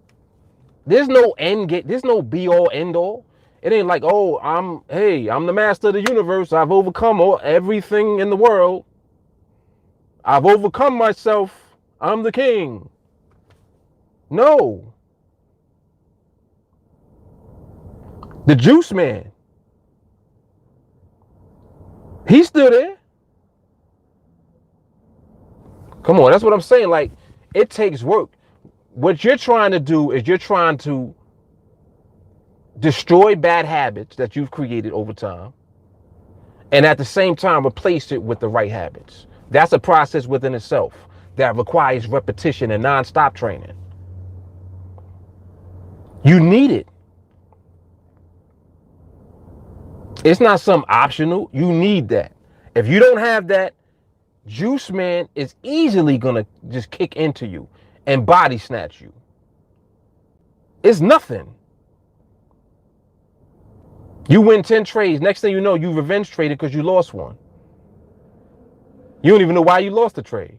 There's no end game, there's no be all end all. It ain't like, oh, I'm the master of the universe. I've overcome everything in the world. I've overcome myself. I'm the king. No. The juice man, he's still there. Come on, that's what I'm saying. Like, it takes work. What you're trying to do is you're trying to destroy bad habits that you've created over time, and at the same time replace it with the right habits. That's a process within itself that requires repetition and non-stop training. You need it. It's not some optional. You need that. If you don't have that, Juice Man is easily gonna just kick into you and body snatch you. It's nothing. You win 10 trades. Next thing you know, you revenge traded because you lost one. You don't even know why you lost the trade.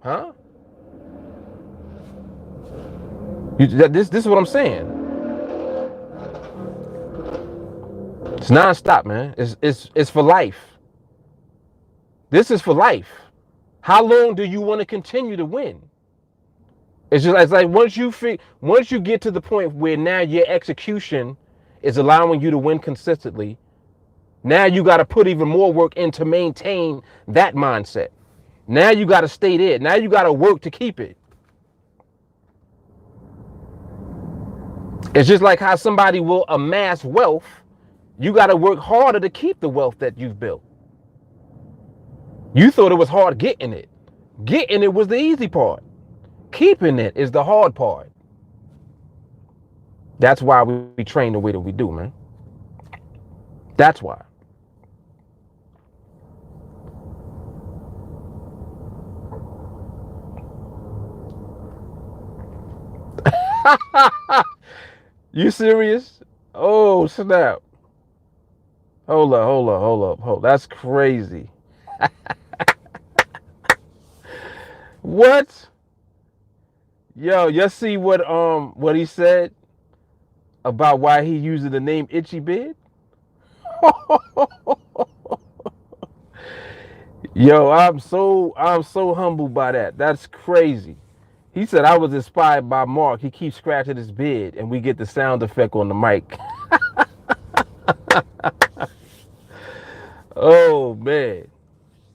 Huh? This is what I'm saying. It's non-stop, man. It's for life. This is for life. How long do you want to continue to win? It's like once you get to the point where now your execution is allowing you to win consistently, now you got to put even more work in to maintain that mindset. Now you got to stay there. Now you got to work to keep it. It's just like how somebody will amass wealth. You got to work harder to keep the wealth that you've built. You thought it was hard getting it. Getting it was the easy part. Keeping it is the hard part. That's why we train the way that we do, man. That's why. You serious? Oh, snap. Hold up. That's crazy. What? Yo, you see what he said about why he using the name Itchy Beard? Yo, I'm so humbled by that. That's crazy. He said I was inspired by Mark. He keeps scratching his beard and we get the sound effect on the mic. Oh man.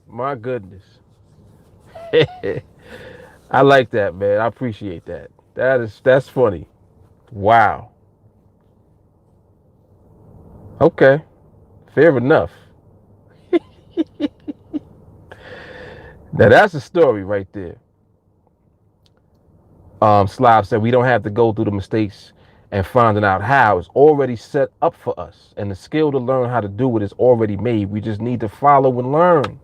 My goodness. I like that, man. I appreciate that. That's funny. Wow. Okay. Fair enough. Now that's a story right there. Slav said we don't have to go through the mistakes and finding out how. It's already set up for us. And the skill to learn how to do it is already made. We just need to follow and learn.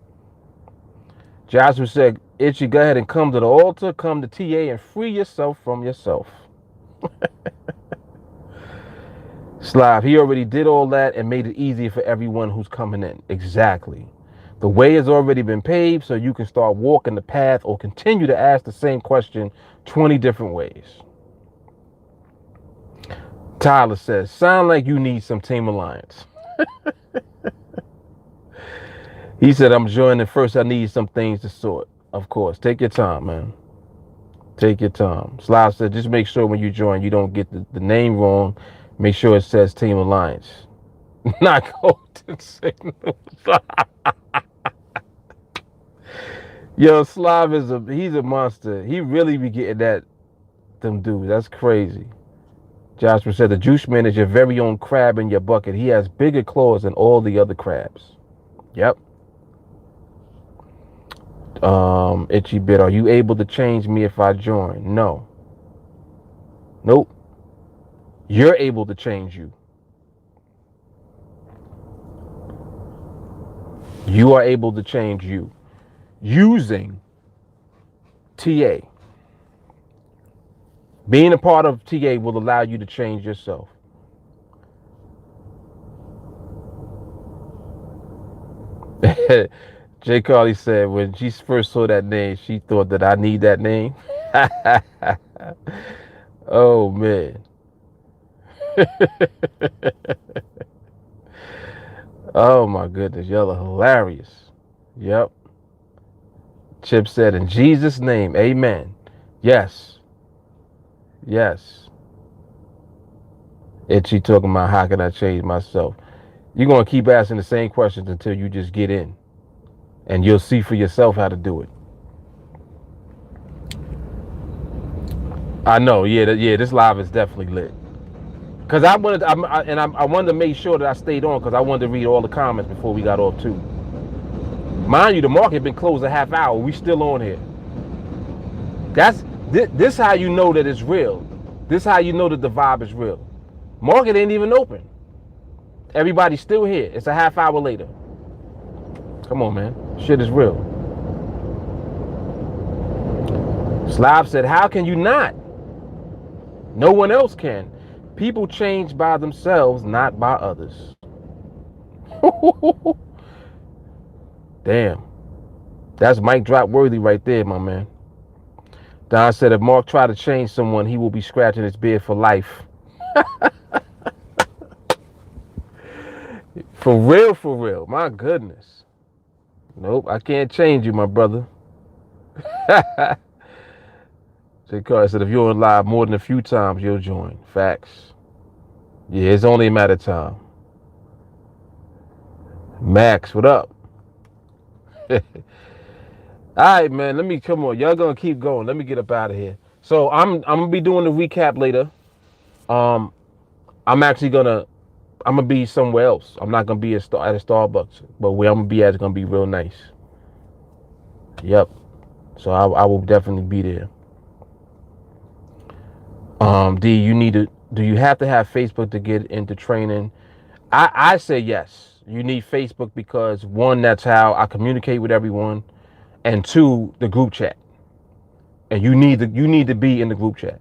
Joshua said, Itchy, go ahead and come to the altar, come to TA and free yourself from yourself. Slav, he already did all that and made it easier for everyone who's coming in. Exactly. The way has already been paved so you can start walking the path or continue to ask the same question 20 different ways. Tyler says, sound like you need some Team Alliance. He said, I'm joining first. I need some things to sort. Of course. Take your time, man. Take your time. Slav said, just make sure when you join, you don't get the name wrong. Make sure it says Team Alliance. Not Golden Signals. Yo, Slav he's a monster. He really be getting them dudes. That's crazy. Joshua said, the juice man is your very own crab in your bucket. He has bigger claws than all the other crabs. Yep. Itchy Bit, are you able to change me if I join? No. Nope. You're able to change you. You are able to change you using TA. Being a part of TA will allow you to change yourself. Jay Carly said when she first saw that name, she thought that I need that name. Oh, man. Oh, my goodness. Y'all are hilarious. Yep. Chip said, in Jesus' name, amen. Yes. Yes. Itchy talking about how can I change myself? You're going to keep asking the same questions until you just get in. And you'll see for yourself how to do it. I know, this live is definitely lit. Because I wanted to make sure that I stayed on because I wanted to read all the comments before we got off too. Mind you, the market been closed a half hour. We still on here. This how you know that it's real. This how you know that the vibe is real. Market ain't even open. Everybody's still here. It's a half hour later. Come on, man. Shit is real. Slav said, how can you not? No one else can. People change by themselves, not by others. Damn. That's mic drop worthy right there, my man. Don said, if Mark tried to change someone, he will be scratching his beard for life. For real. My goodness. Nope, I can't change you, my brother. Jay Carter said, if you're on live more than a few times, you'll join. Facts. Yeah, it's only a matter of time. Max, what up? All right, man, come on. Y'all gonna keep going. Let me get up out of here. So I'm gonna be doing the recap later. I'm gonna be somewhere else. I'm not gonna be at a Starbucks, but where I'm gonna be at is gonna be real nice. Yep. So I will definitely be there. Do you have to have Facebook to get into training? I say yes. You need Facebook because one, that's how I communicate with everyone, and two, the group chat. And you need to be in the group chat.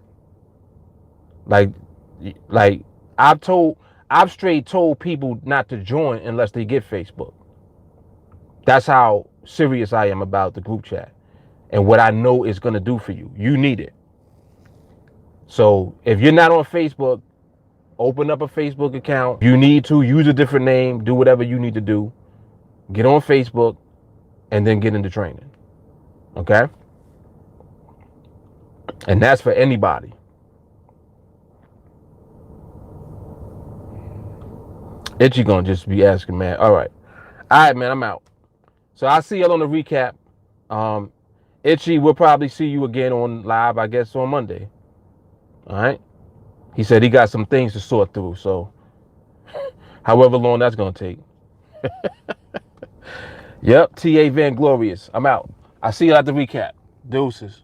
Like I've straight told people not to join unless they get Facebook. That's how serious I am about the group chat. and what I know it's going to do for you. You need it. So if you're not on Facebook, open up a Facebook account. You need to use a different name, do whatever you need to do. Get on Facebook and then get into training. Okay? And that's for anybody. Itchy gonna just be asking, man. All right, man, I'm out. So I'll see y'all on the recap. Itchy, we'll probably see you again on live, I guess, on Monday. All right. He said he got some things to sort through, so however long that's gonna take. Yep, TA Van Glorious. I'm out. I'll see you at the recap. Deuces.